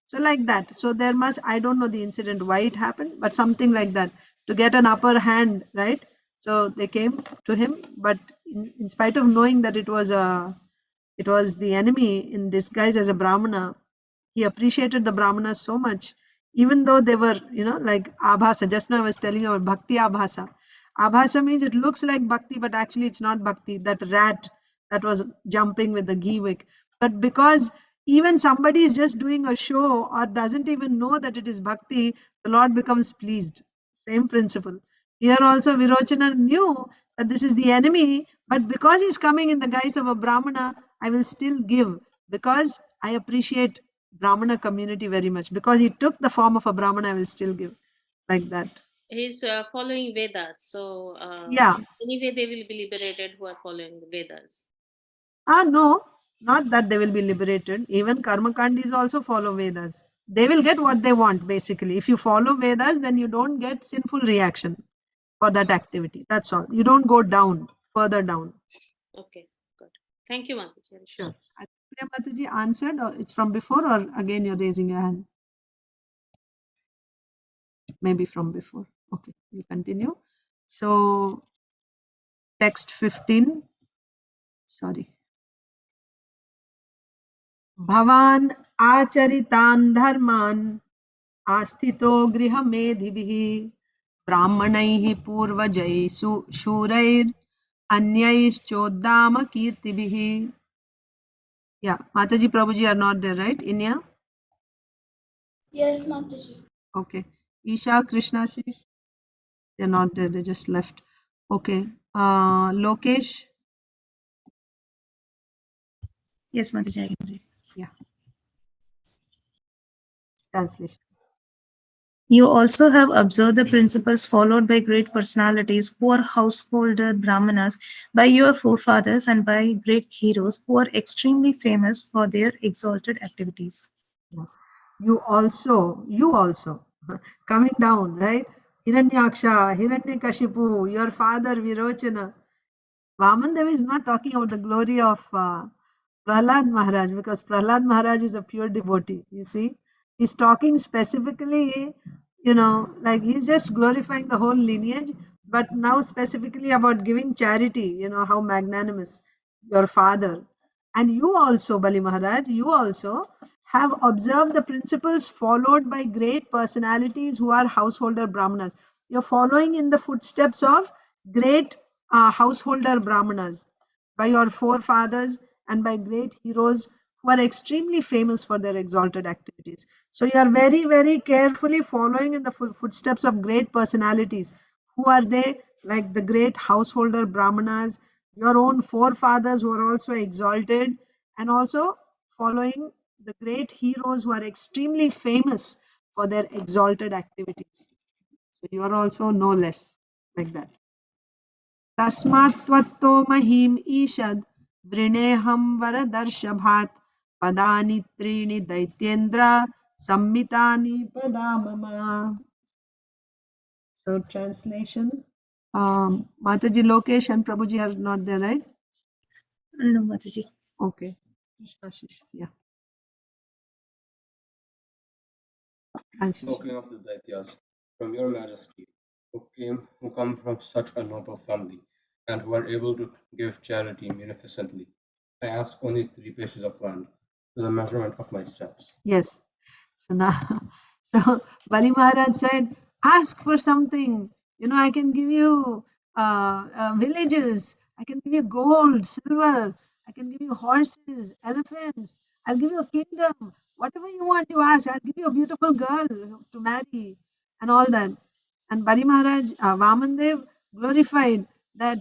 So like that. So there must, I don't know the incident, why it happened, but something like that. To get an upper hand, right? So they came to him, but in spite of knowing that it was the enemy in disguise as a Brahmana, he appreciated the Brahmanas so much, even though they were, like Abhasa. Just now I was telling you about Bhakti Abhasa. Abhasa means it looks like Bhakti, but actually it's not Bhakti. That rat that was jumping with the ghee wick. But because even somebody is just doing a show or doesn't even know that it is Bhakti, the Lord becomes pleased. Same principle. Here also Virochana knew that this is the enemy, but because he's coming in the guise of a Brahmana, I will still give because I appreciate Brahmana community very much. Because he took the form of a Brahmana, I will still give like that. He's following Vedas, so Yeah. anyway they will be liberated who are following the Vedas. No, not that they will be liberated. Even Karmakandis also follow Vedas. They will get what they want basically. If you follow Vedas, then you don't get sinful reaction for that activity. That's all. You don't go down, further down. Okay, good. Thank you, Mataji. Sure. Priya Mataji answered, or it's from before, or again you're raising your hand? Maybe from before. Okay, we continue. So, text 15. Sorry. Bhavan acharitan dharman आस्थितो गृहमेधिभिः ब्राह्मणैः पूर्वजैः शूरैर् अन्यैश्चोद्दामकीर्तिभिः. Yeah, Mataji, Prabhuji are not there, right? Inya? Yes, Mataji. Okay. Isha, Krishna, Shish? They're not there, they just left. Okay. Lokesh? Yes, Mataji, I can read. Yeah. Translation. You also have observed the principles followed by great personalities who are householder brahmanas, by your forefathers, and by great heroes who are extremely famous for their exalted activities. You also, coming down, right? Hiranyaksha, Hiranyakashipu, your father Virochana. Vamandev is not talking about the glory of Prahlad Maharaj, because Prahlad Maharaj is a pure devotee, you see. He's talking specifically, like he's just glorifying the whole lineage, but now specifically about giving charity, how magnanimous your father. And you also, Bali Maharaj, you also have observed the principles followed by great personalities who are householder Brahmanas. You're following in the footsteps of great householder Brahmanas, by your forefathers and by great heroes who are extremely famous for their exalted activities. So you are very, very carefully following in the footsteps of great personalities. Who are they? Like the great householder Brahmanas, your own forefathers who are also exalted, and also following the great heroes who are extremely famous for their exalted activities. So you are also no less like that. तस्मात् त्वत्तो महीम् ईषद् वृणेऽहं वरदर्शभात् पदानि त्रीणि दैत्येन्द्र सम्मितानि पदा मम. So translation. Mataji, Lokesh and Prabhuji are not there, right? No, Mataji. Okay. Yeah. Translation. O King of the Daityas, from your majesty, who come from such a noble family, and who are able to give charity munificently, I ask only 3 paces of land to the measurement of my steps. Yes. So now, so Bali Maharaj said, ask for something. You know, I can give you villages. I can give you gold, silver. I can give you horses, elephants. I'll give you a kingdom. Whatever you want, you ask. I'll give you a beautiful girl to marry and all that. And Bali Maharaj, Vamandev glorified that.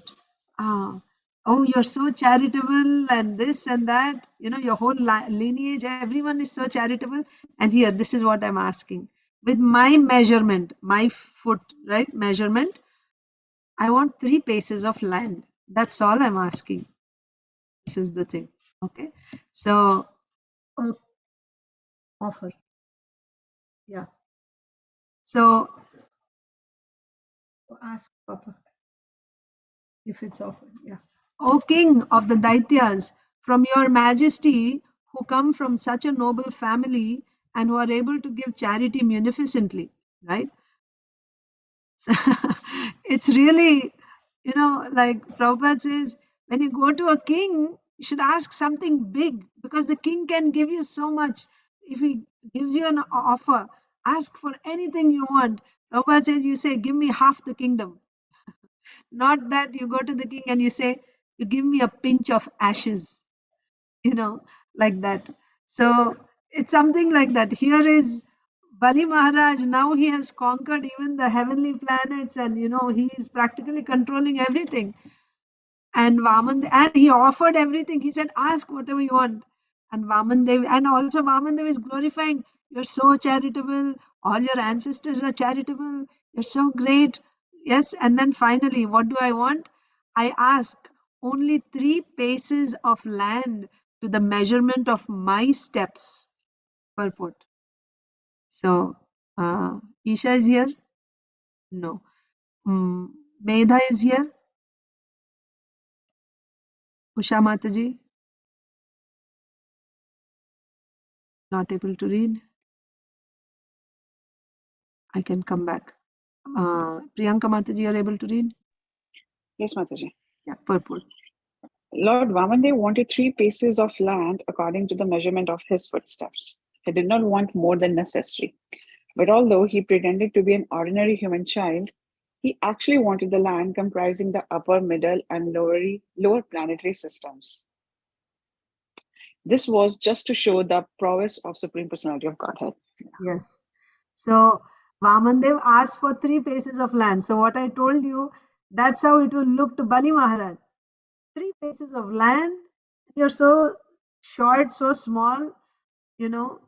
Uh, Oh, you're so charitable and this and that. You know, your whole lineage, everyone is so charitable. And here, this is what I'm asking. With my measurement, my foot, right, measurement, I want 3 paces of land. That's all I'm asking. This is the thing. Okay. So, offer. Yeah. So, ask Papa if it's offered. Yeah. O King of the Daityas, from your majesty, who come from such a noble family and who are able to give charity munificently, right? So it's really, you know, like Prabhupada says, when you go to a king, you should ask something big because the king can give you so much. If he gives you an offer, ask for anything you want. Prabhupada says, you say, give me half the kingdom. Not that you go to the king and you say, you give me a pinch of ashes, you know, like that. So it's something like that. Here is Bali Maharaj, now he has conquered even the heavenly planets and, you know, he is practically controlling everything. And and he offered everything. He said, ask whatever you want. And Vamandev, and also Vamandev is glorifying, you're so charitable, all your ancestors are charitable, you're so great. Yes, and then finally, what do I want? I ask only 3 paces of land to the measurement of my steps. Purport. So, Isha is here? No. Medha is here? Usha Mataji? Not able to read? I can come back. Priyanka Mataji, you are able to read? Yes, Mataji. Yeah, purport. Lord Vamandev wanted 3 paces of land according to the measurement of his footsteps. He did not want more than necessary. But although he pretended to be an ordinary human child, he actually wanted the land comprising the upper, middle, and lower planetary systems. This was just to show the prowess of Supreme Personality of Godhead. Yes. So Vamandev asked for 3 paces of land. So what I told you, that's how it will look to Bali Maharaj. 3 paces of land. You're so short, so small, you know,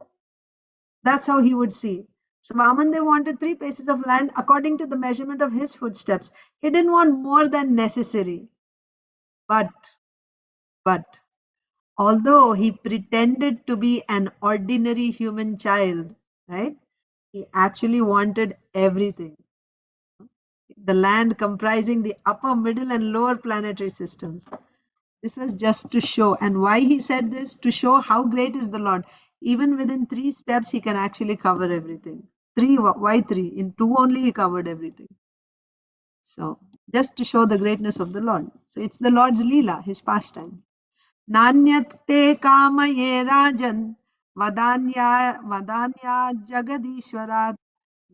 that's how he would see. So Vamandev wanted 3 paces of land according to the measurement of his footsteps. He didn't want more than necessary. But although he pretended to be an ordinary human child, right? He actually wanted everything. The land comprising the upper, middle, and lower planetary systems. This was just to show. And why he said this? To show how great is the Lord. Even within 3 steps, he can actually cover everything. 3, why 3? In 2 only, he covered everything. So, just to show the greatness of the Lord. So, it's the Lord's Leela, his pastime. Nanyate kamaye rajan vadanya jagadishwarat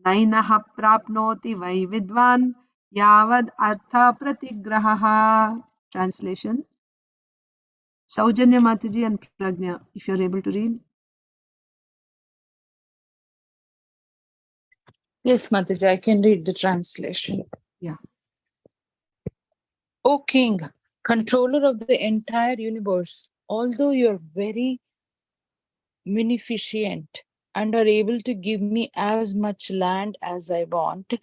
nainaha prapnoti vai vidvan yavad artha pratigraha. Translation. Saujanya Mataji and Pragnya, if you're able to read. Yes, Mataji, I can read the translation. Yeah. O King, controller of the entire universe, although you're very munificent and are able to give me as much land as I want,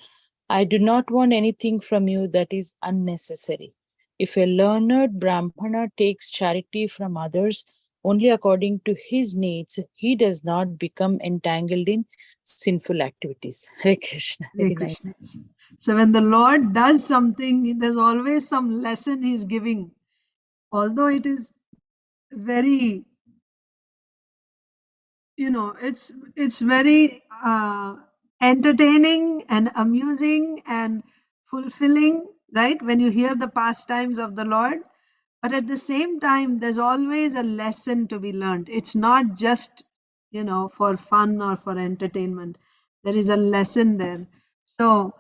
I do not want anything from you that is unnecessary. If a learned Brahmana takes charity from others only according to his needs, he does not become entangled in sinful activities. Hare Krishna. Hare Very nice. Krishna. So when the Lord does something, there's always some lesson he's giving. Although it is very, it's very entertaining and amusing and fulfilling, right? When you hear the pastimes of the Lord. But at the same time, there's always a lesson to be learned. It's not just, for fun or for entertainment. There is a lesson there. So,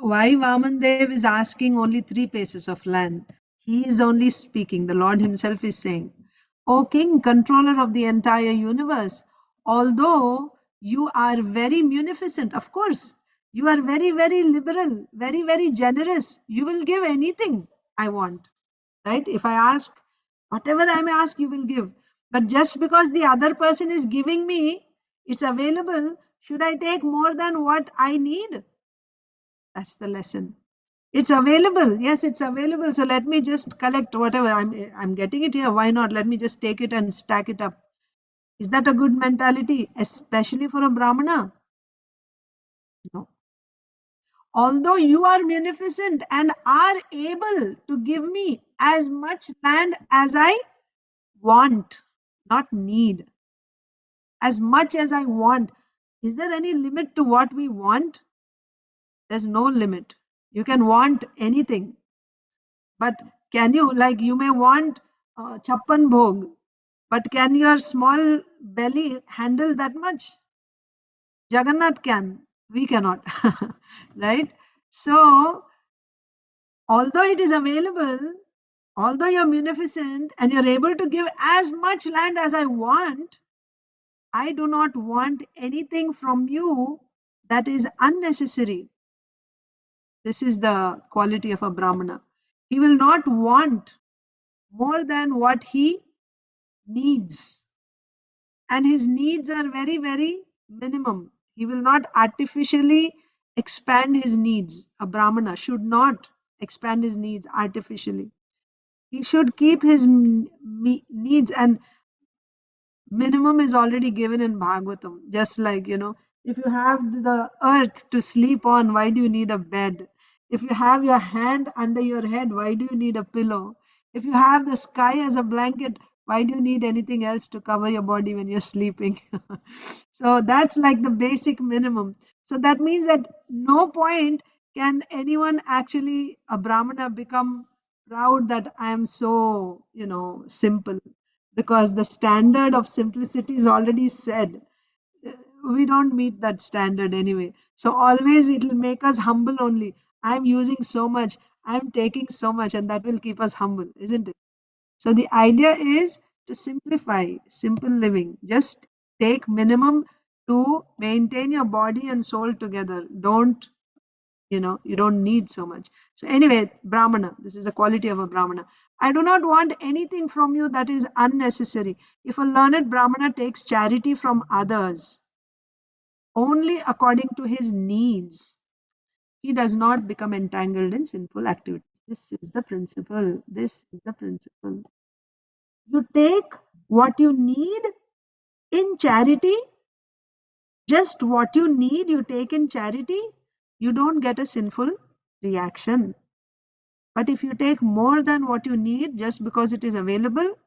why Vamandev is asking only 3 paces of land? He is only speaking. The Lord Himself is saying, O King, controller of the entire universe, although you are very munificent, of course, you are very, very liberal, very, very generous. You will give anything I want, right? If I ask, whatever I may ask, you will give. But just because the other person is giving me, it's available, should I take more than what I need? That's the lesson. It's available. Yes, it's available. So let me just collect whatever I'm getting it here. Why not? Let me just take it and stack it up. Is that a good mentality, especially for a Brahmana? No. Although you are munificent and are able to give me as much land as I want, not need, as much as I want. Is there any limit to what we want? There's no limit. You can want anything, but can you, like, you may want chappan bhog, but can your small belly handle that much? Jagannath can, we cannot, right? So, although it is available, although you're munificent and you're able to give as much land as I want, I do not want anything from you that is unnecessary. This is the quality of a Brahmana. He will not want more than what he needs. And his needs are very, very minimum. He will not artificially expand his needs. A Brahmana should not expand his needs artificially. He should keep his needs, and minimum is already given in Bhagavatam. Just like, if you have the earth to sleep on, why do you need a bed? If you have your hand under your head, why do you need a pillow? If you have the sky as a blanket, why do you need anything else to cover your body when you're sleeping? So that's like the basic minimum. So that means at no point can anyone actually, a Brahmana, become proud that I am so, simple, because the standard of simplicity is already said. We don't meet that standard anyway. So always it will make us humble only. I'm using so much, I'm taking so much, and that will keep us humble, isn't it? So the idea is to simplify, simple living. Just take minimum to maintain your body and soul together. Don't, you don't need so much. So anyway, Brahmana, this is the quality of a Brahmana. I do not want anything from you that is unnecessary. If a learned Brahmana takes charity from others only according to his needs, he does not become entangled in sinful activities. This is the principle. This is the principle. You take what you need in charity, just what you need, you take in charity, you don't get a sinful reaction. But if you take more than what you need just because it is available,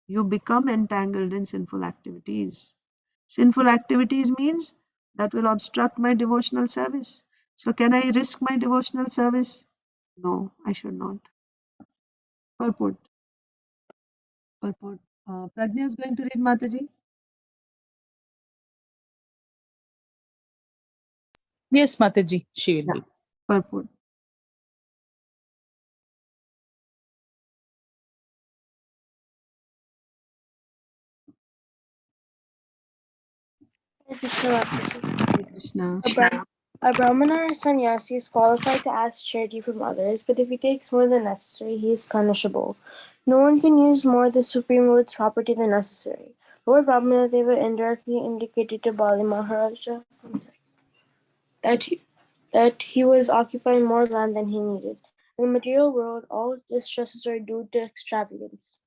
you become entangled in sinful activities. Sinful activities means that will obstruct my devotional service. So can I risk my devotional service? No, I should not. Purport. Purport. Prajna is going to read, Mataji. Yes, Mataji, she will Yeah. be. Purport. Krishna. Hare Krishna. A Brahmana or sannyasi is qualified to ask charity from others, but if he takes more than necessary, he is punishable. No one can use more of the Supreme Lord's property than necessary. Lord Brahmanadeva indirectly indicated to Bali Maharaja that he was occupying more land than he needed. In the material world, all distresses are due to extravagance.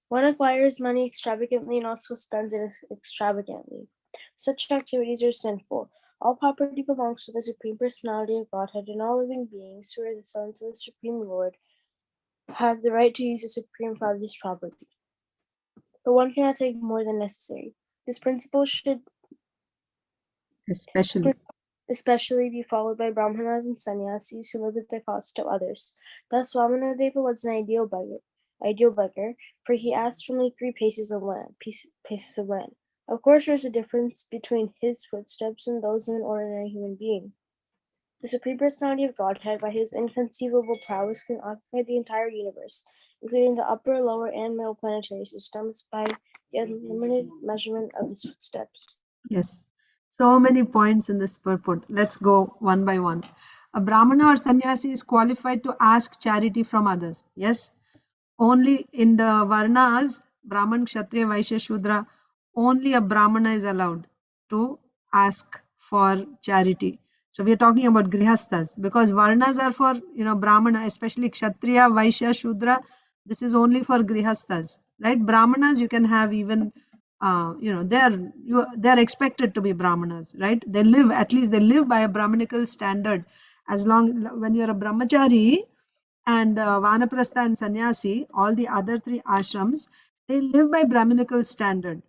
One acquires money extravagantly and also spends it extravagantly. Such activities are sinful. All property belongs to the Supreme Personality of Godhead, and all living beings who are the sons of the Supreme Lord have the right to use the Supreme Father's property. But one cannot take more than necessary. This principle should especially be followed by brahmanas and sannyasis who live at the cost of others. Thus, Vamanadeva was an ideal beggar, for he asked for only 3 paces of land. Of course, there is a difference between his footsteps and those of an ordinary human being. The Supreme Personality of Godhead, by his inconceivable prowess, can occupy the entire universe, including the upper, lower, and middle planetary systems, by the unlimited measurement of his footsteps. Yes. So many points in this purport. Let's go one by one. A Brahmana or sannyasi is qualified to ask charity from others. Yes. Only in the Varnas, Brahman, Kshatriya, Vaishya, Shudra, only a Brahmana is allowed to ask for charity. So we are talking about Grihasthas, because Varnas are for, Brahmana, especially Kshatriya, Vaishya, Shudra. This is only for Grihasthas, right? Brahmanas you can have even, they're expected to be Brahmanas, right? They live by a Brahmanical standard. When you're a Brahmachari, and Vanaprastha and Sannyasi, all the other 3 ashrams, they live by Brahminical standard,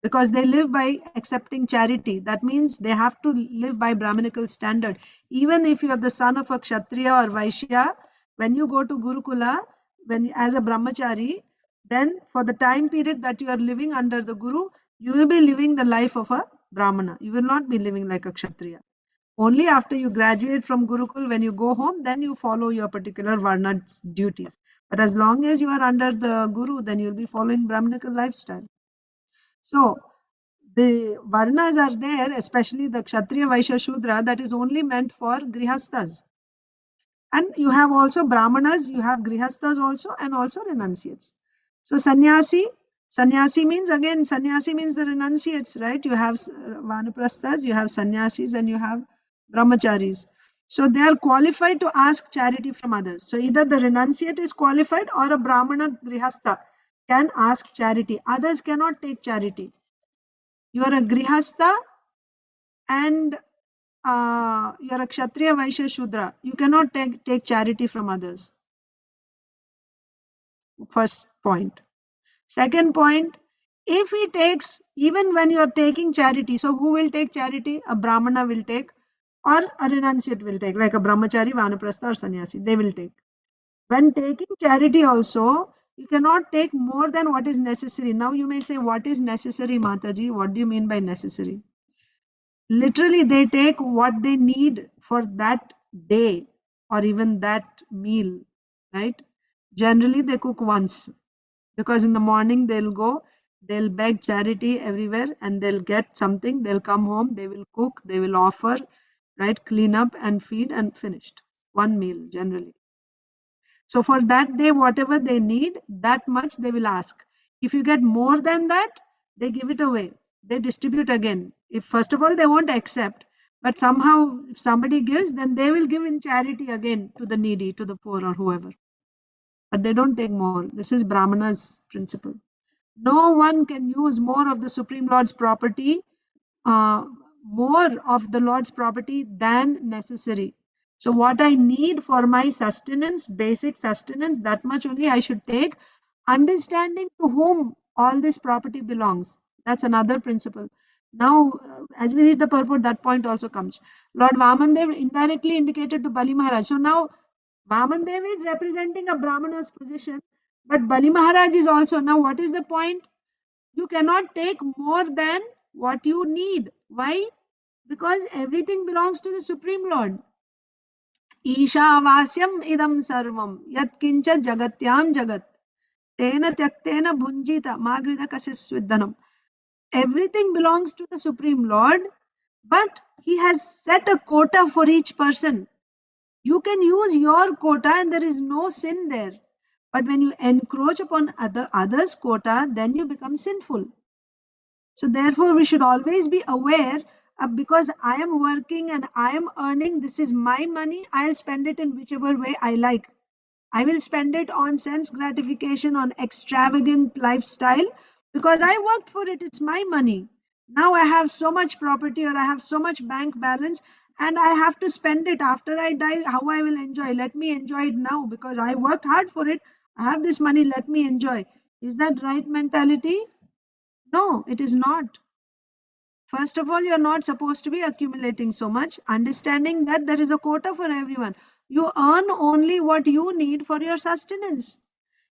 because they live by accepting charity. That means they have to live by Brahminical standard. Even if you are the son of a Kshatriya or Vaishya, when you go to Gurukula, as a Brahmachari, then for the time period that you are living under the Guru, you will be living the life of a Brahmana. You will not be living like a Kshatriya. Only after you graduate from Gurukul, when you go home, then you follow your particular Varna's duties. But as long as you are under the Guru, then you'll be following Brahminical lifestyle. So the Varnas are there, especially the Kshatriya, Vaishya, Shudra, that is only meant for Grihasthas. And you have also Brahmanas, you have Grihasthas also, and also renunciates. So sannyasi means the renunciates, right? You have Vanaprasthas, you have sannyasis, and you have brahmacharis. So they are qualified to ask charity from others. So either the renunciate is qualified, or a Brahmana Grihastha can ask charity. Others cannot take charity. You are a Grihastha and you're a Kshatriya, Vaishya, Shudra. You cannot take charity from others. First point. Second point, if he takes, even when you are taking charity, so who will take charity? A Brahmana will take, or a renunciate will take, like a Brahmachari, Vanaprastha, or Sannyasi. They will take. When taking charity also, you cannot take more than what is necessary. Now you may say, what is necessary, Mataji? What do you mean by necessary? Literally, they take what they need for that day or even that meal, right? Generally, they cook once, because in the morning they'll beg charity everywhere, and they'll get something, they'll come home, they will cook, they will offer, right? Clean up and feed, and finished. One meal generally. So for that day, whatever they need, that much they will ask. If you get more than that, they give it away. They distribute again. If first of all, they won't accept, but somehow if somebody gives, then they will give in charity again to the needy, to the poor, or whoever. But they don't take more. This is Brahmana's principle. No one can use more of the Supreme Lord's property, more of the Lord's property than necessary. So what I need for my sustenance, basic sustenance, that much only I should take, understanding to whom all this property belongs. That's another principle. Now, as we read the purport, that point also comes. Lord Vamandev indirectly indicated to Bali Maharaj. So now Vamandev is representing a Brahmana's position, but Bali Maharaj is also. Now, what is the point? You cannot take more than what you need. Why? Because everything belongs to the Supreme Lord. Ishavasyam idam sarvam yat kincha jagatyam jagat tena tyaktena bhunjita magrida kasisvidhanam. Everything belongs to the Supreme Lord, but he has set a quota for each person. You can use your quota and there is no sin there. But when you encroach upon others' quota, then you become sinful. So therefore, we should always be aware, because I am working and I am earning, this is my money, I'll spend it in whichever way I like. I will spend it on sense gratification, on extravagant lifestyle, because I worked for it, it's my money. Now I have so much property, or I have so much bank balance, and I have to spend it after I die. How I will enjoy? Let me enjoy it now, because I worked hard for it. I have this money, let me enjoy. Is that right mentality? No, it is not. First of all, you're not supposed to be accumulating so much, understanding that there is a quota for everyone. You earn only what you need for your sustenance.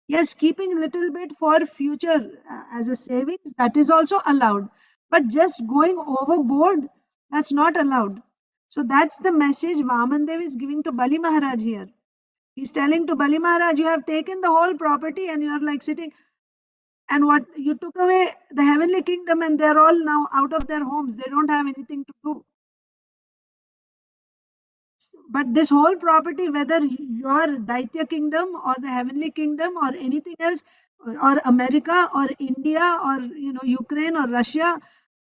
Yes, keeping a little bit for future as a savings, that is also allowed. But just going overboard, that's not allowed. So that's the message Vamandev is giving to Bali Maharaj here. He's telling to Bali Maharaj, you have taken the whole property and you are like sitting, and what you took away the heavenly kingdom, and they're all now out of their homes. They don't have anything to do. But this whole property, whether your Daitya kingdom or the heavenly kingdom or anything else, or America or India or Ukraine or Russia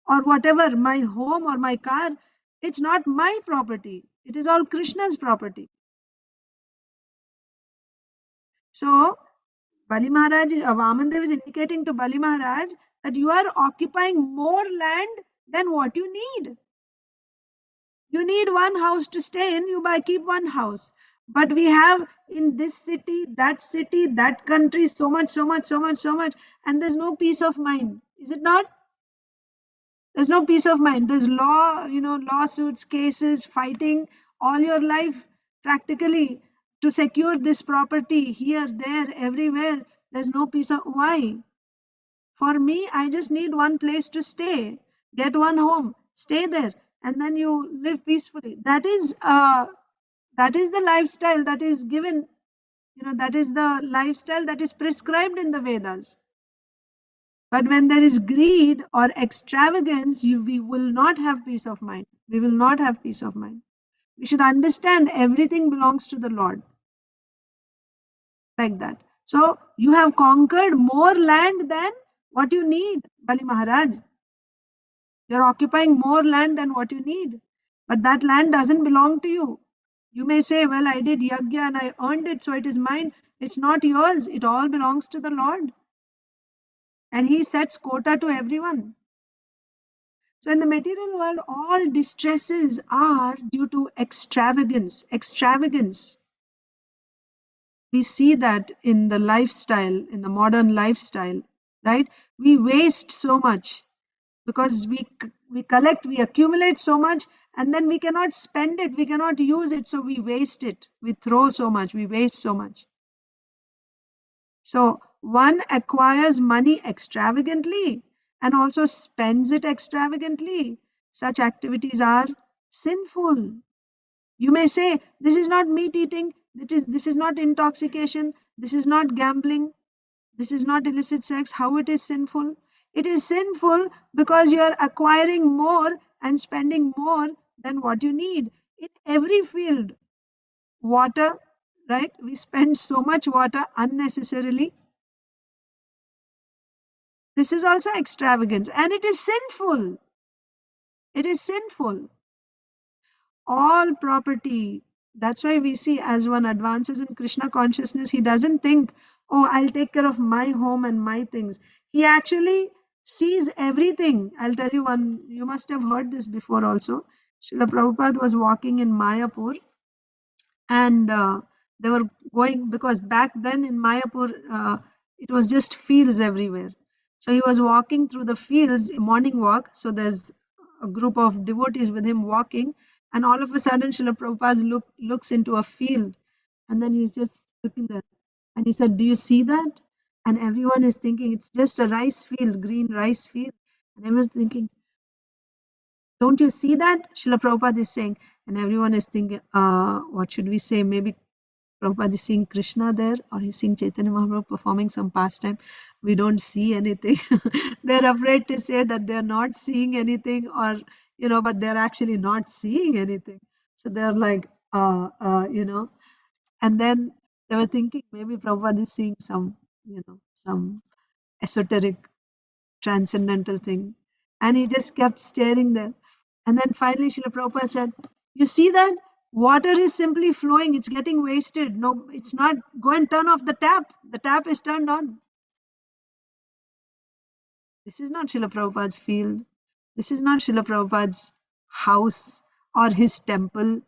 or whatever, my home or my car, it's not my property. It is all Krishna's property. So Bali Maharaj, Vamandev is indicating to Bali Maharaj that you are occupying more land than what you need. You need one house to stay in, you keep one house. But we have in this city, that country, so much, so much, so much, so much, and there's no peace of mind. Is it not? There's no peace of mind. There's lawsuits, cases, fighting all your life practically to secure this property here, there, everywhere. There's no peace of why? For me, I just need one place to stay, get one home, stay there, and then you live peacefully. That is the lifestyle that is given. That is the lifestyle that is prescribed in the Vedas. But when there is greed or extravagance, we will not have peace of mind. We will not have peace of mind. We should understand everything belongs to the Lord, like that. So you have conquered more land than what you need, Bali Maharaj. You're occupying more land than what you need. But that land doesn't belong to you. You may say, well, I did yajna and I earned it, so it is mine. It's not yours. It all belongs to the Lord. And He sets quota to everyone. So in the material world, all distresses are due to extravagance. Extravagance. We see that in the lifestyle, in the modern lifestyle, right? We waste so much because we collect, we accumulate so much, and then we cannot spend it, we cannot use it, so we waste it. We throw so much, we waste so much. So one acquires money extravagantly and also spends it extravagantly. Such activities are sinful. You may say, this is not meat eating, this is not intoxication, this is not gambling, this is not illicit sex. How it is sinful? It is sinful because you are acquiring more and spending more than what you need. In every field, water, right? We spend so much water unnecessarily. This is also extravagance and it is sinful. It is sinful. All property. That's why we see as one advances in Krishna consciousness, he doesn't think, oh, I'll take care of my home and my things. He actually sees everything. I'll tell you one, you must have heard this before also. Srila Prabhupada was walking in Mayapur and they were going, because back then in Mayapur, it was just fields everywhere. So he was walking through the fields, morning walk. So there's a group of devotees with him walking, and all of a sudden, Srila Prabhupada looks into a field, and then he's just looking there. And he said, do you see that? And everyone is thinking it's just a rice field, green rice field. And everyone's thinking, don't you see that? Srila Prabhupada is saying, and everyone is thinking, what should we say? Maybe Prabhupada is seeing Krishna there, or he's seeing Chaitanya Mahaprabhu performing some pastime. We don't see anything. They're afraid to say that they're not seeing anything, or, but they're actually not seeing anything. So they're like, and then they were thinking maybe Prabhupada is seeing some esoteric transcendental thing. And he just kept staring there. And then finally, Srila Prabhupada said, you see that? Water is simply flowing. It's getting wasted. No, it's not. Go and turn off the tap. The tap is turned on. This is not Srila Prabhupada's field. This is not Srila Prabhupada's house or his temple,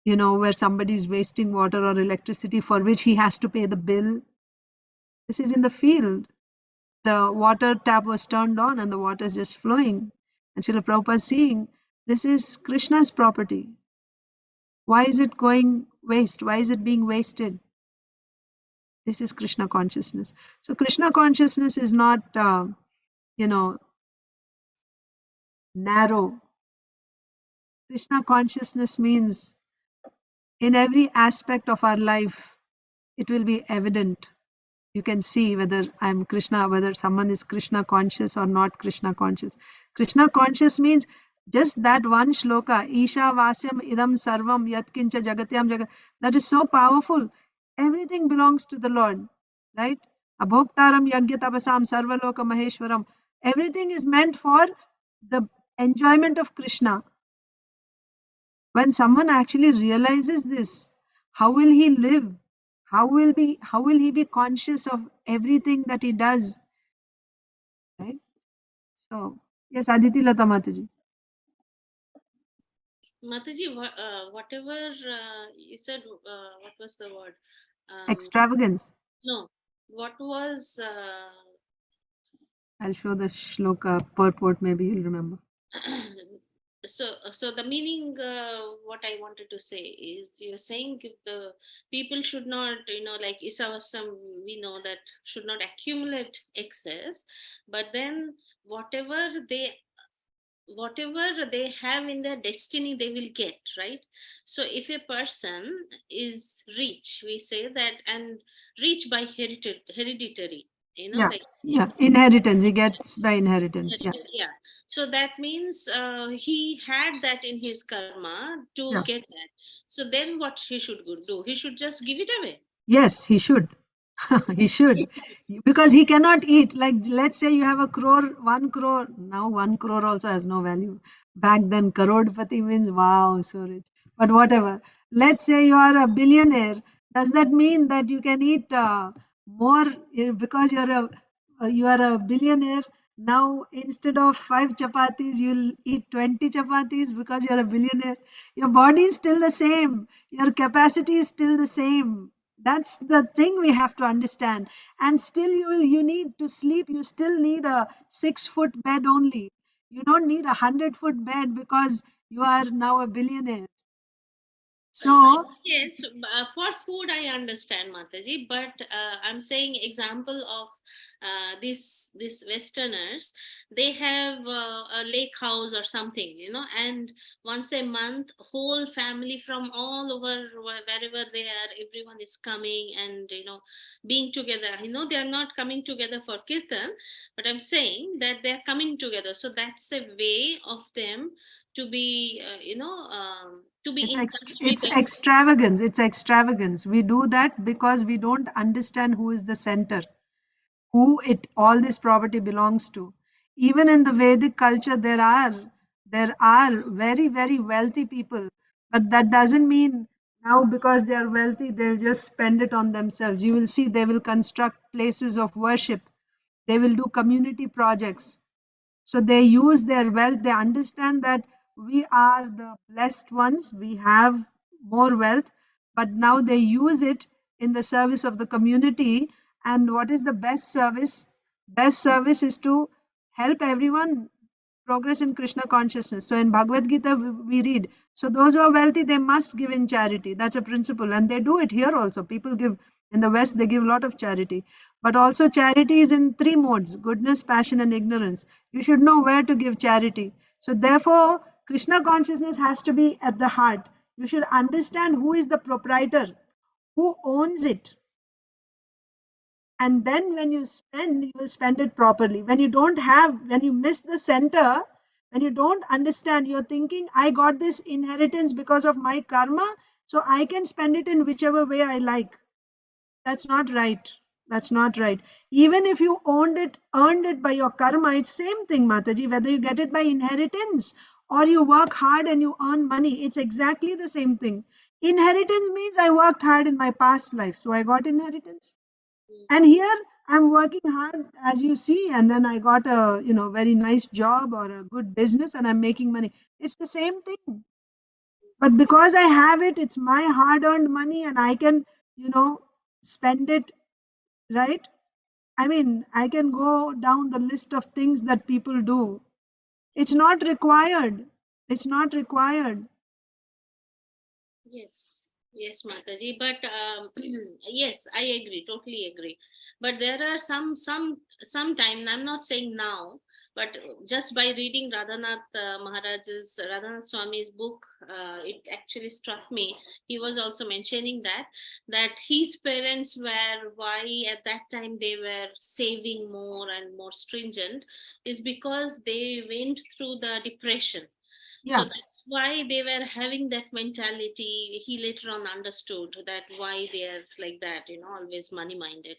where somebody is wasting water or electricity for which he has to pay the bill. This is in the field. the water tap was turned on and the water is just flowing. And Srila Prabhupada is seeing this is Krishna's property. Why is it going waste? Why is it being wasted? This is Krishna consciousness. So Krishna consciousness is not, narrow. Krishna consciousness means in every aspect of our life, it will be evident. You can see whether I'm Krishna, whether someone is Krishna conscious or not Krishna conscious. Krishna conscious means just that one shloka, Isha Vasyam Idam Sarvam Yatkincha Jagatyam Jagat. That is so powerful. Everything belongs to the Lord, right? Abhoktaram Yagya Tapasam Sarvaloka Maheshwaram. Everything is meant for the enjoyment of Krishna. When someone actually realizes this, how will he live? How will he be conscious of everything that he does? Right? So yes, Aditi Lata Mataji. Mataji, whatever you said, what was the word? Extravagance. No, what was I'll show the shloka purport, maybe you'll remember. so the meaning, what I wanted to say is, you're saying if the people should not, like Isavasam, we know that should not accumulate excess, but then whatever they have in their destiny, they will get, right? So if a person is rich, we say that, and rich by hereditary, Yeah, like inheritance. He gets by inheritance. Yeah, yeah, so that means he had that in his karma to yeah. get that. So then what he should do, he should just give it away. Yes, he should. He should, because he cannot eat. Like, let's say you have a crore, 1 crore. Now 1 crore also has no value. Back then, Karodpati means wow, so rich. But whatever. Let's say you are a billionaire. Does that mean that you can eat more because you are a billionaire? Now instead of 5 chapatis, you'll eat 20 chapatis because you're a billionaire. Your body is still the same. Your capacity is still the same. That's the thing we have to understand. And still you need to sleep. You still need a 6 foot bed only. You don't need a 100 foot bed because you are now a billionaire. So Yes, for food I understand, Mataji, but I'm saying example of these Westerners. They have a lake house or something, and once a month, whole family from all over wherever they are, everyone is coming and being together. They are not coming together for kirtan, but I'm saying that they are coming together. So that's a way of them to be, to be in touch with it's extravagance. It's extravagance. We do that because we don't understand who is the center, who it all this property belongs to. Even in the Vedic culture, there are very, very wealthy people, but that doesn't mean now because they are wealthy they'll just spend it on themselves. You will see they will construct places of worship, they will do community projects. So they use their wealth, they understand that we are the blessed ones, we have more wealth, but now they use it in the service of the community. And what is the best service? Best service is to help everyone progress in Krishna consciousness. So in Bhagavad Gita, we read, so those who are wealthy, they must give in charity. That's a principle. And they do it here also. People give in the West, they give a lot of charity. But also, charity is in 3 modes: goodness, passion, and ignorance. You should know where to give charity. So, therefore, Krishna consciousness has to be at the heart. You should understand who is the proprietor, who owns it. And then when you spend, you will spend it properly. When you miss the center, when you don't understand, you're thinking, I got this inheritance because of my karma, so I can spend it in whichever way I like. That's not right. That's not right. Even if you earned it by your karma, it's same thing, Mataji. Whether you get it by inheritance or you work hard and you earn money, it's exactly the same thing. Inheritance means I worked hard in my past life, so I got inheritance. And here I'm working hard, as you see, and then I got a very nice job or a good business, and I'm making money. It's the same thing. But because I have it, it's my hard-earned money, and I can spend it, right? I mean, I can go down the list of things that people do. It's not required. It's not required. Yes, yes, Mataji. But yes, I agree, totally agree. But there are sometime. I'm not saying now, but just by reading Radhanath Swami's book, it actually struck me. He was also mentioning that his parents were, why at that time they were saving more and more stringent, is because they went through the depression. So Yeah. that's why they were having that mentality. He later on understood that why they are like that, always money minded.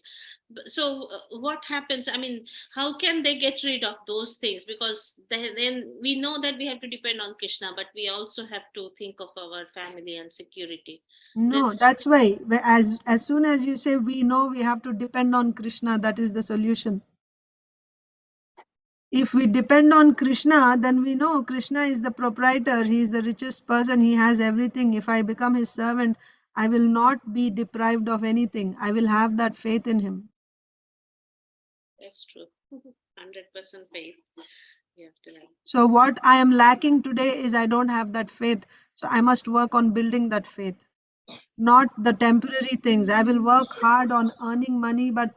So what happens? I mean, how can they get rid of those things? Because then we know that we have to depend on Krishna, but we also have to think of our family and security. Then No, that's why as soon as you say we know we have to depend on Krishna, that is the solution. If we depend on Krishna, then we know Krishna is the proprietor. He is the richest person. He has everything. If I become his servant, I will not be deprived of anything. I will have that faith in him. that's true. 100% faith. You have to have. So what I am lacking today is I don't have that faith. So I must work on building that faith, not the temporary things. I will work hard on earning money, but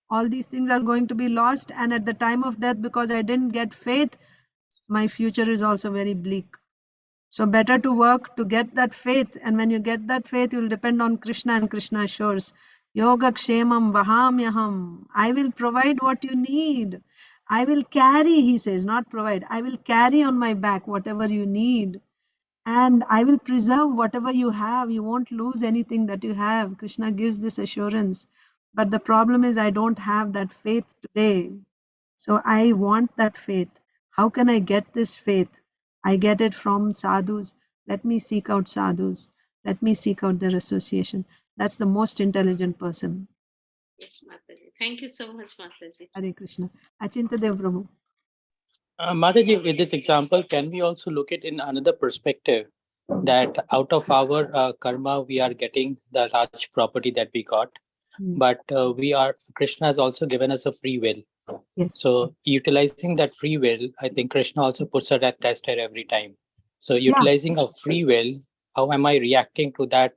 all these things are going to be lost. And at the time of death, because I didn't get faith, my future is also very bleak. So better to work to get that faith. And when you get that faith, you'll depend on Krishna, and Krishna assures, Yoga Kshemam Vahamyaham. I will provide what you need. I will carry, he says, not provide. I will carry on my back whatever you need. And I will preserve whatever you have. You won't lose anything that you have. Krishna gives this assurance. But the problem is, I don't have that faith today. So I want that faith. How can I get this faith? I get it from sadhus. Let me seek out sadhus. Let me seek out their association. That's the most intelligent person. Yes, Mataji. Thank you so much, Mataji. Hare Krishna. Achinta Dev Prabhu. Mataji, with this example, can we also look at in another perspective that out of our karma, we are getting the large property that we got, but Krishna has also given us a free will. Yes. So utilizing that free will, I think Krishna also puts her at test at every time. So Yeah. utilizing a free will, how am I reacting to that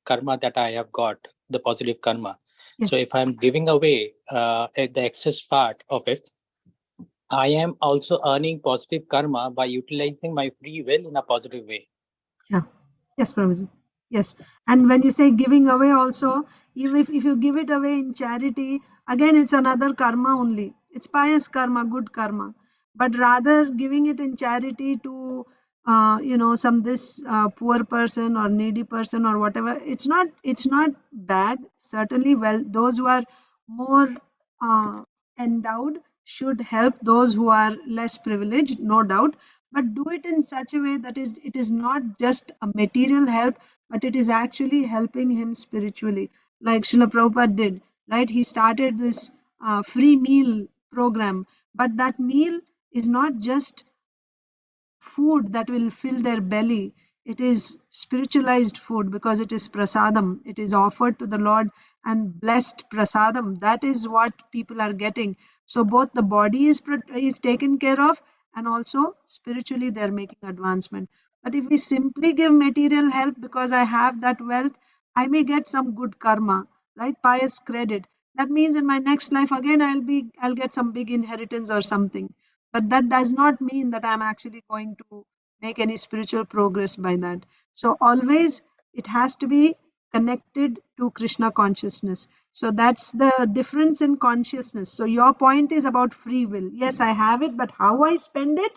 karma that I have got, the positive karma? Yes. So if I'm giving away the excess part of it, I am also earning positive karma by utilizing my free will in a positive way. Yeah. Yes, Prabhuji. Yes. And when you say giving away also, even if you give it away in charity, again, it's another karma only. It's pious karma, good karma. But rather giving it in charity to, some this poor person or needy person or whatever, it's not bad. Certainly, well, those who are more endowed should help those who are less privileged, no doubt, but do it in such a way that it is not just a material help, but it is actually helping him spiritually, like Srila Prabhupada did, right? He started this free meal program, but that meal is not just food that will fill their belly. It is spiritualized food because it is prasadam. It is offered to the Lord and blessed prasadam. That is what people are getting. So both the body is taken care of, and also spiritually they are making advancement. But if we simply give material help because I have that wealth, I may get some good karma, right? Pious credit. That means in my next life again I'll get some big inheritance or something, but that does not mean that I'm actually going to make any spiritual progress by that. So always it has to be connected to Krishna consciousness. So that's the difference in consciousness. So your point is about free will. Yes, I have it, but how I spend it,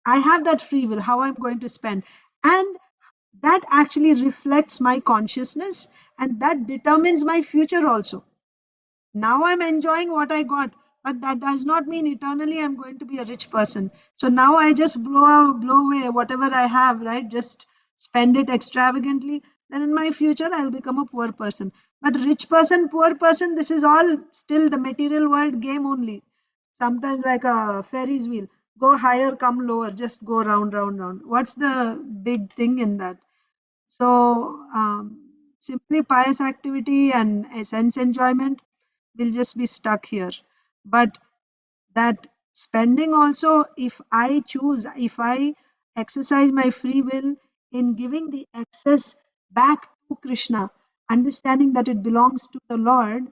I have that free will, how I'm going to spend. And that actually reflects my consciousness, and that determines my future also. Now I'm enjoying what I got, but that does not mean eternally I'm going to be a rich person. So now I just blow away whatever I have, right? Just spend it extravagantly. Then in my future, I'll become a poor person. But rich person, poor person, this is all still the material world game only. Sometimes like a Ferris wheel. Go higher, come lower, just go round, round, round. What's the big thing in that? So simply pious activity and a sense enjoyment. we'll just be stuck here. But that spending also, if I choose, if I exercise my free will in giving the excess back to Krishna, understanding that it belongs to the Lord,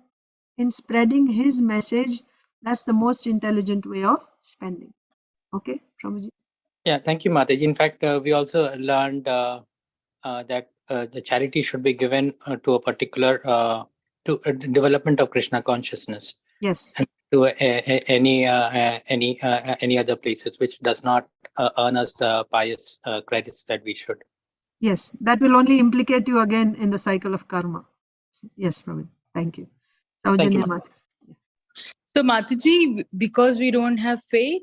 in spreading his message, that's the most intelligent way of spending. Okay, Prabhuji? Yeah, thank you, Mataji. In fact, we also learned that the charity should be given to a particular to development of Krishna consciousness, Yes. and to any other places which does not earn us the pious credits that we should. Yes, that will only implicate you again in the cycle of karma. Yes, Prabhuji. Thank you. Thank you, Saujanya Mataji. Mataji. So, Mataji, because we don't have faith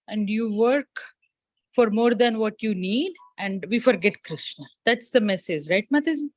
and you work for more than what you need and we forget Krishna. That's the message, right, Mataji?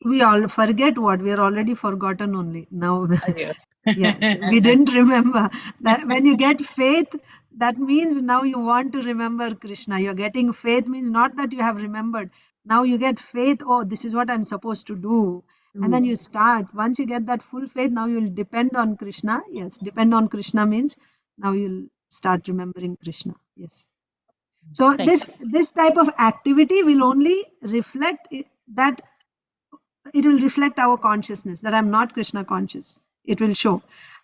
We all forget what we are already forgotten only now. Yeah. Yes, we didn't remember that. When you get faith, that means now you want to remember Krishna. You're getting faith means not that you have remembered. Now you get faith. Oh, this is what I'm supposed to do. And then you start. Once you get that full faith, now you'll depend on Krishna. Yes, depend on Krishna means now you'll start remembering Krishna. Yes. So Thank this type of activity will only reflect that it will reflect our consciousness that I'm not Krishna conscious. It will show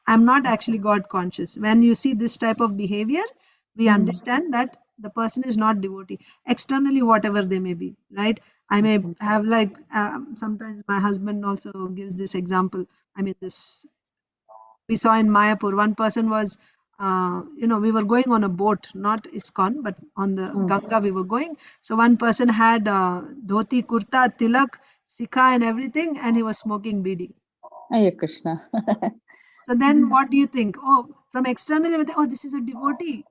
I'm not actually God conscious. When you see this type of behavior, we understand that the person is not devotee. Externally, whatever they may be, right? I may have like sometimes my husband also gives this example. I mean, this we saw in Mayapur. One person was, we were going on a boat, not ISKCON, but on the Ganga we were going. So one person had dhoti, kurta, tilak, sikha and everything, and he was smoking bidi. Hare Krishna. So then what do you think? Oh, from externally, we think, oh, this is a devotee.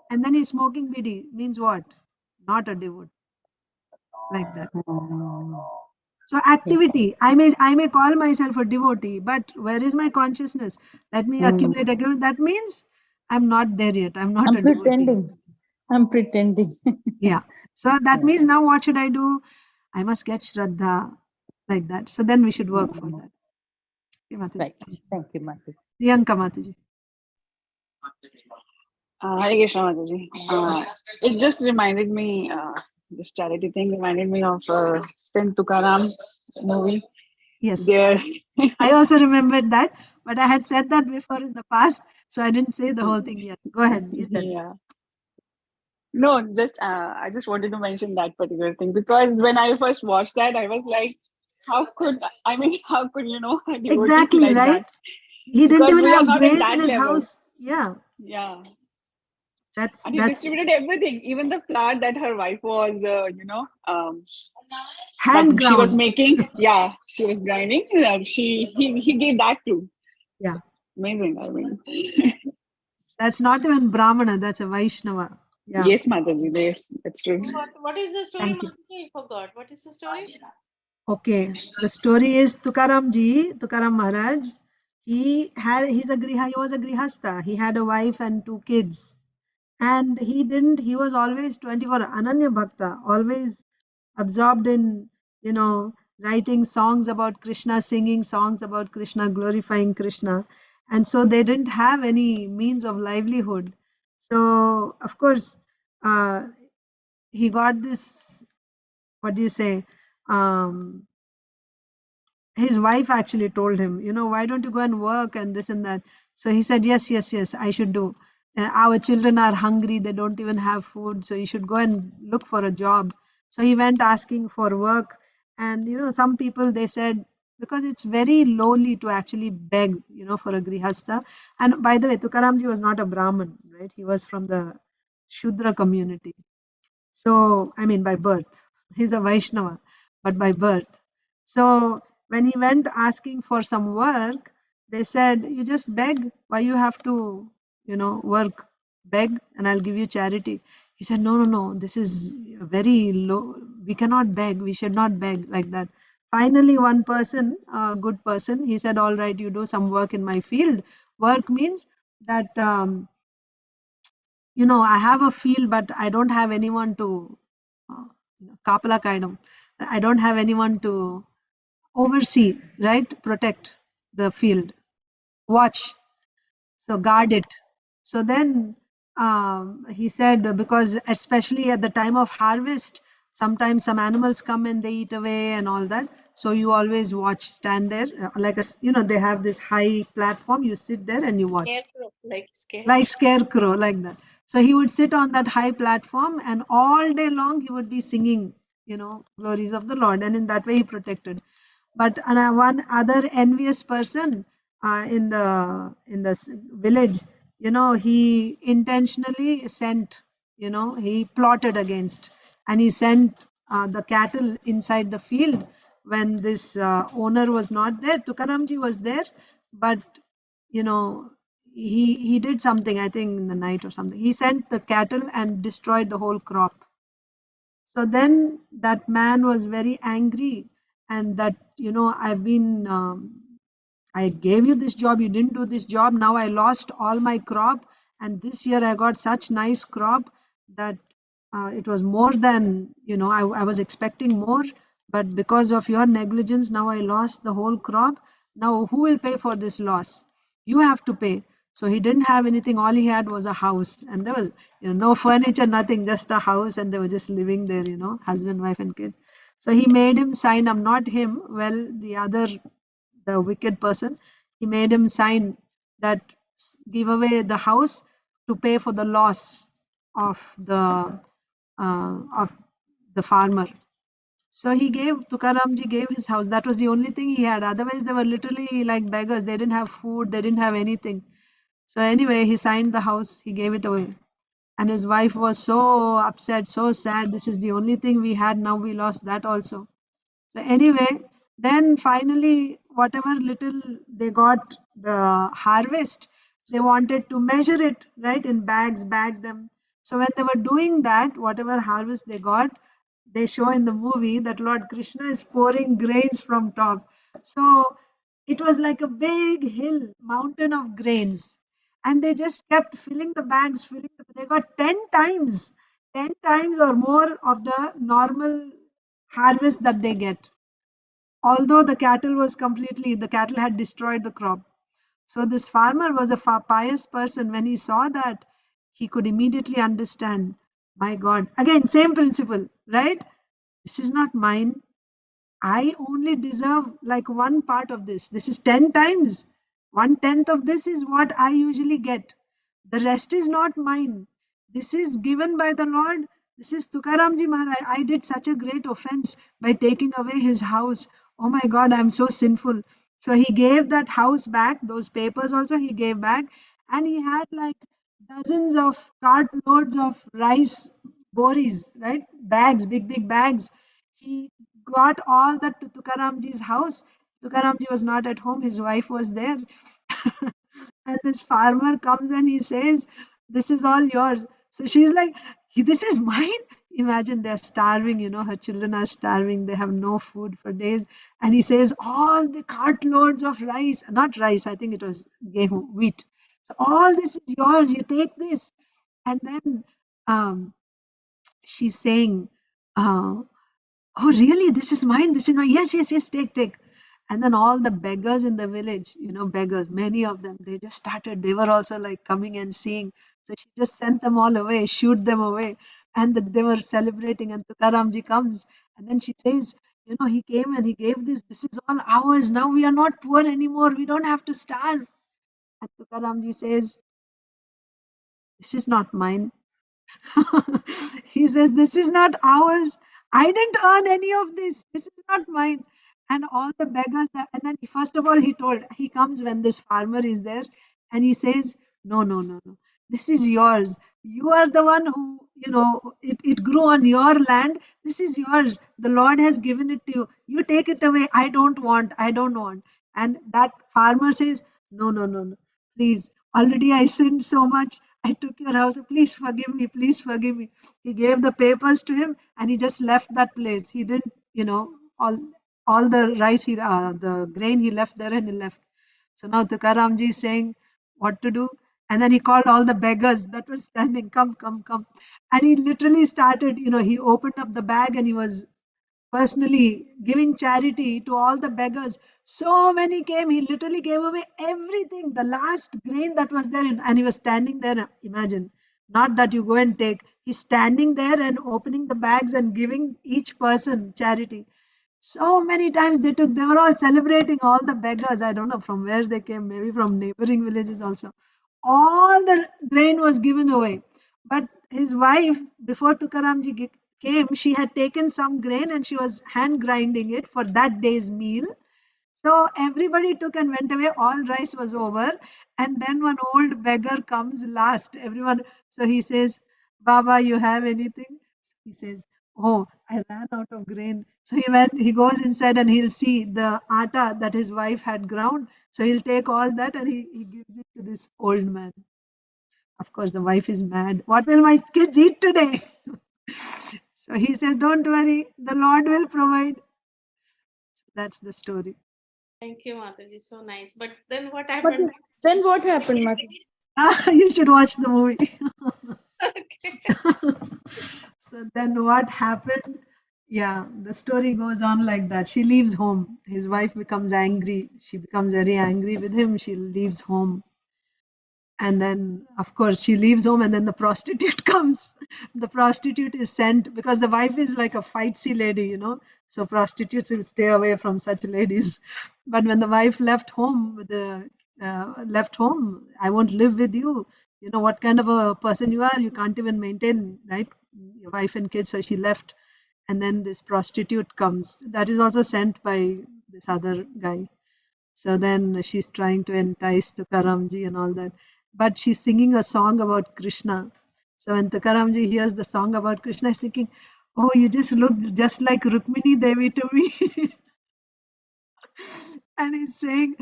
And then he's smoking bidi. Means what? Not a devotee. Like that. So activity, I may call myself a devotee, but where is my consciousness? Let me accumulate. That means I'm not there yet. I'm not a devotee. Pretending. I'm pretending. Yeah. So that means now what should I do? I must get Shraddha like that. So then we should work for that. Okay, Mataji. Right. Thank you, Mataji. Priyanka Mataji. Hare Krishna Mataji. It just reminded me, this charity thing reminded me of Sant Tukaram movie. Yes. There. I also remembered that, but I had said that before in the past, so I didn't say the whole thing yet. Go ahead. You tell. Yeah. No, just I just wanted to mention that particular thing because when I first watched that, I was like, how could a devotee Exactly, like right? that? He didn't Because even we are have not at grains in that his level. house. Yeah. Yeah. That's And he distributed everything, even the flour that her wife was, hand that she was ground. making. Yeah, she was grinding. He gave that too. Yeah. Amazing. I mean, That's not even Brahmana, that's a Vaishnava. Yeah. yes, Mataji, yes, that's true. What is the story, Thank you. Mataji? I forgot. What is the story? Okay. The story is Tukaram Maharaj. He was a grihastha. He had a wife and 2 kids. And he was always 24 Ananya Bhakta, always absorbed in, writing songs about Krishna, singing songs about Krishna, glorifying Krishna. And so they didn't have any means of livelihood. So, of course, he got this, what do you say? Um, his wife actually told him, why don't you go and work and this and that. So he said, yes, I should do. Our children are hungry, they don't even have food, so you should go and look for a job. So he went asking for work. And some people, they said, because it's very lowly to actually beg, for a grihastha. And by the way, Tukaramji was not a Brahmin, right? He was from the Shudra community. So, I mean, by birth, he's a Vaishnava, but by birth. So, when he went asking for some work, they said, you just beg. Why you have to, work? Beg and I'll give you charity. He said, no. This is very low. We cannot beg. We should not beg like that. Finally, one person, a good person, he said, all right, you do some work in my field. Work means that I have a field, but I don't have anyone to kapala kind of. I don't have anyone to oversee, right? Protect the field. watch, so guard it. So then he said, because especially at the time of harvest, sometimes some animals come and they eat away and all that. So you always watch, stand there, like they have this high platform. You sit there and you watch, Scarecrow, like like scarecrow. scarecrow, like that. So he would sit on that high platform, and all day long he would be singing, glories of the Lord, and in that way he protected. But one other envious person in the village, he intentionally sent, he plotted against, and he sent the cattle inside the field when this owner was not there. Tukaramji was there, but you know he did something, I think in the night or something. He sent the cattle and destroyed the whole crop. So then that man was very angry, and that, I've been, I gave you this job, you didn't do this job. Now I lost all my crop, and this year I got such nice crop that it was more than, I was expecting more, but because of your negligence, now I lost the whole crop. Now who will pay for this loss? You have to pay. So he didn't have anything. All he had was a house, and there was, no furniture, nothing, just a house, and they were just living there, husband, wife, and kids. So he made him sign up, not him, well, the wicked person. He made him sign that give away the house to pay for the loss of of the farmer. So he gave, Tukaramji gave his house. That was the only thing he had. Otherwise, they were literally like beggars. They didn't have food. They didn't have anything. So anyway, he signed the house. He gave it away. And his wife was so upset, so sad. This is the only thing we had. Now we lost that also. So anyway, then finally, whatever little they got the harvest, they wanted to measure it, right, in bags, bag them. So when they were doing that, whatever harvest they got, they show in the movie that Lord Krishna is pouring grains from top. So it was like a big hill, mountain of grains. And they just kept filling the bags, they got 10 times or more of the normal harvest that they get. Although the cattle had destroyed the crop. So this farmer was a pious person. When he saw that, he could immediately understand, my God, again, same principle, right? This is not mine. I only deserve like one part of this. This is 10 times. 1/10 of this is what I usually get. The rest is not mine. This is given by the Lord. This is Tukaramji Maharaj. I did such a great offense by taking away his house. Oh my God, I'm so sinful. So he gave that house back, those papers also he gave back, and he had like dozens of cartloads of rice boris, right? Bags, big, big bags. He got all that to Tukaramji's house. Tukaramji was not at home, his wife was there. And this farmer comes and he says, this is all yours. So she's like, this is mine. Imagine they're starving, her children are starving, they have no food for days. And he says, all the cartloads of rice, not rice, I think it was gehu, wheat. So all this is yours, you take this. And then she's saying, uh, oh, really? This is mine? This is mine? Yes, yes, yes, take, take. And then all the beggars in the village, beggars, many of them, they just started, they were also like coming and seeing. So she just sent them all away, shoot them away. And they were celebrating. And Tukaramji comes. And then she says, he came and he gave this. This is all ours. Now we are not poor anymore. We don't have to starve. And Tukaramji says, this is not mine. He says, this is not ours. I didn't earn any of this. This is not mine. And all the beggars, and then first of all, he comes when this farmer is there and he says, no, no, no, no. This is yours. You are the one who, it grew on your land. This is yours. The Lord has given it to you. You take it away. I don't want. I don't want. And that farmer says, no, no, no, no. Please, already I sinned so much. I took your house. Please forgive me. Please forgive me. He gave the papers to him and he just left that place. He didn't, all the rice, the grain he left there and he left. So now Tukaramji is saying what to do. And then he called all the beggars that were standing, come, come, come. And he literally started, he opened up the bag and he was personally giving charity to all the beggars. So many came, he literally gave away everything, the last grain that was there, and he was standing there. Imagine, not that you go and take, he's standing there and opening the bags and giving each person charity. So many times they took, they were all celebrating, all the beggars. I don't know from where they came, maybe from neighboring villages also. All the grain was given away. But his wife, before Tukaramji came, she had taken some grain and she was hand grinding it for that day's meal. So everybody took and went away. All rice was over. And then one old beggar comes last. Everyone. So he says, Baba, you have anything? He says, oh, I ran out of grain. So he goes inside and he'll see the atta that his wife had ground. So he'll take all that and he gives it to this old man. Of course, the wife is mad. What will my kids eat today? So he said, don't worry, the Lord will provide. That's the story. Thank you, Mataji. So nice. But then what But happened? then what happened, Mataji? You should watch the movie. Okay. So then what happened? Yeah, the story goes on like that. She leaves home. His wife becomes angry. She becomes very angry with him. She leaves home. And then, of course, she leaves home and then the prostitute comes. The prostitute is sent because the wife is like a fightsy lady, So prostitutes will stay away from such ladies. But when the wife left home I won't live with you. You know what kind of a person you are. You can't even maintain, right? Your wife and kids. So she left. And then this prostitute comes. That is also sent by this other guy. So then she's trying to entice Tukaramji and all that. But she's singing a song about Krishna. So when Tukaramji hears the song about Krishna, he's thinking, oh, you just look just like Rukmini Devi to me. And he's saying,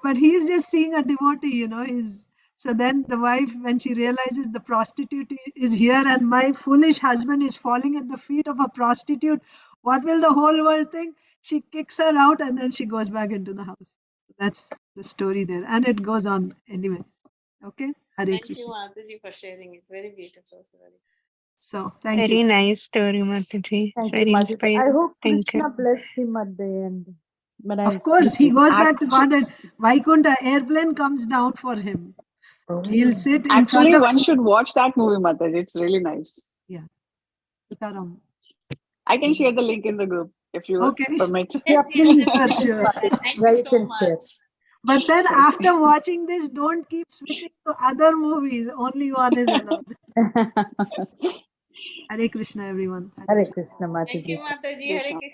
but he's just seeing a devotee, so then the wife, when she realizes the prostitute is here and my foolish husband is falling at the feet of a prostitute, what will the whole world think? She kicks her out and then she goes back into the house. That's the story there. And it goes on anyway. Okay. Hare Thank you, Krishna. Mataji, for sharing it. Very beautiful story. So thank Very you. nice story, Mataji. Thank Very you, Mataji. I inspiring. hope Thank you. Krishna blessed him at the end. But Of course, he goes back to God and Vaikunta airplane comes down for him. He'll sit in front Actually, of, one should watch that movie, Mataji. It's really nice. yeah, Tukaram. I can share the link in the group if you Okay. permit. Yeah, Yes, yes, please, For definitely. sure. Thank you write so and share. much. But then after watching this, don't keep switching to other movies. Only one is allowed. Hare Krishna, everyone. Hare Krishna, Thank you, Mataji. Mataji. Hare Krishna.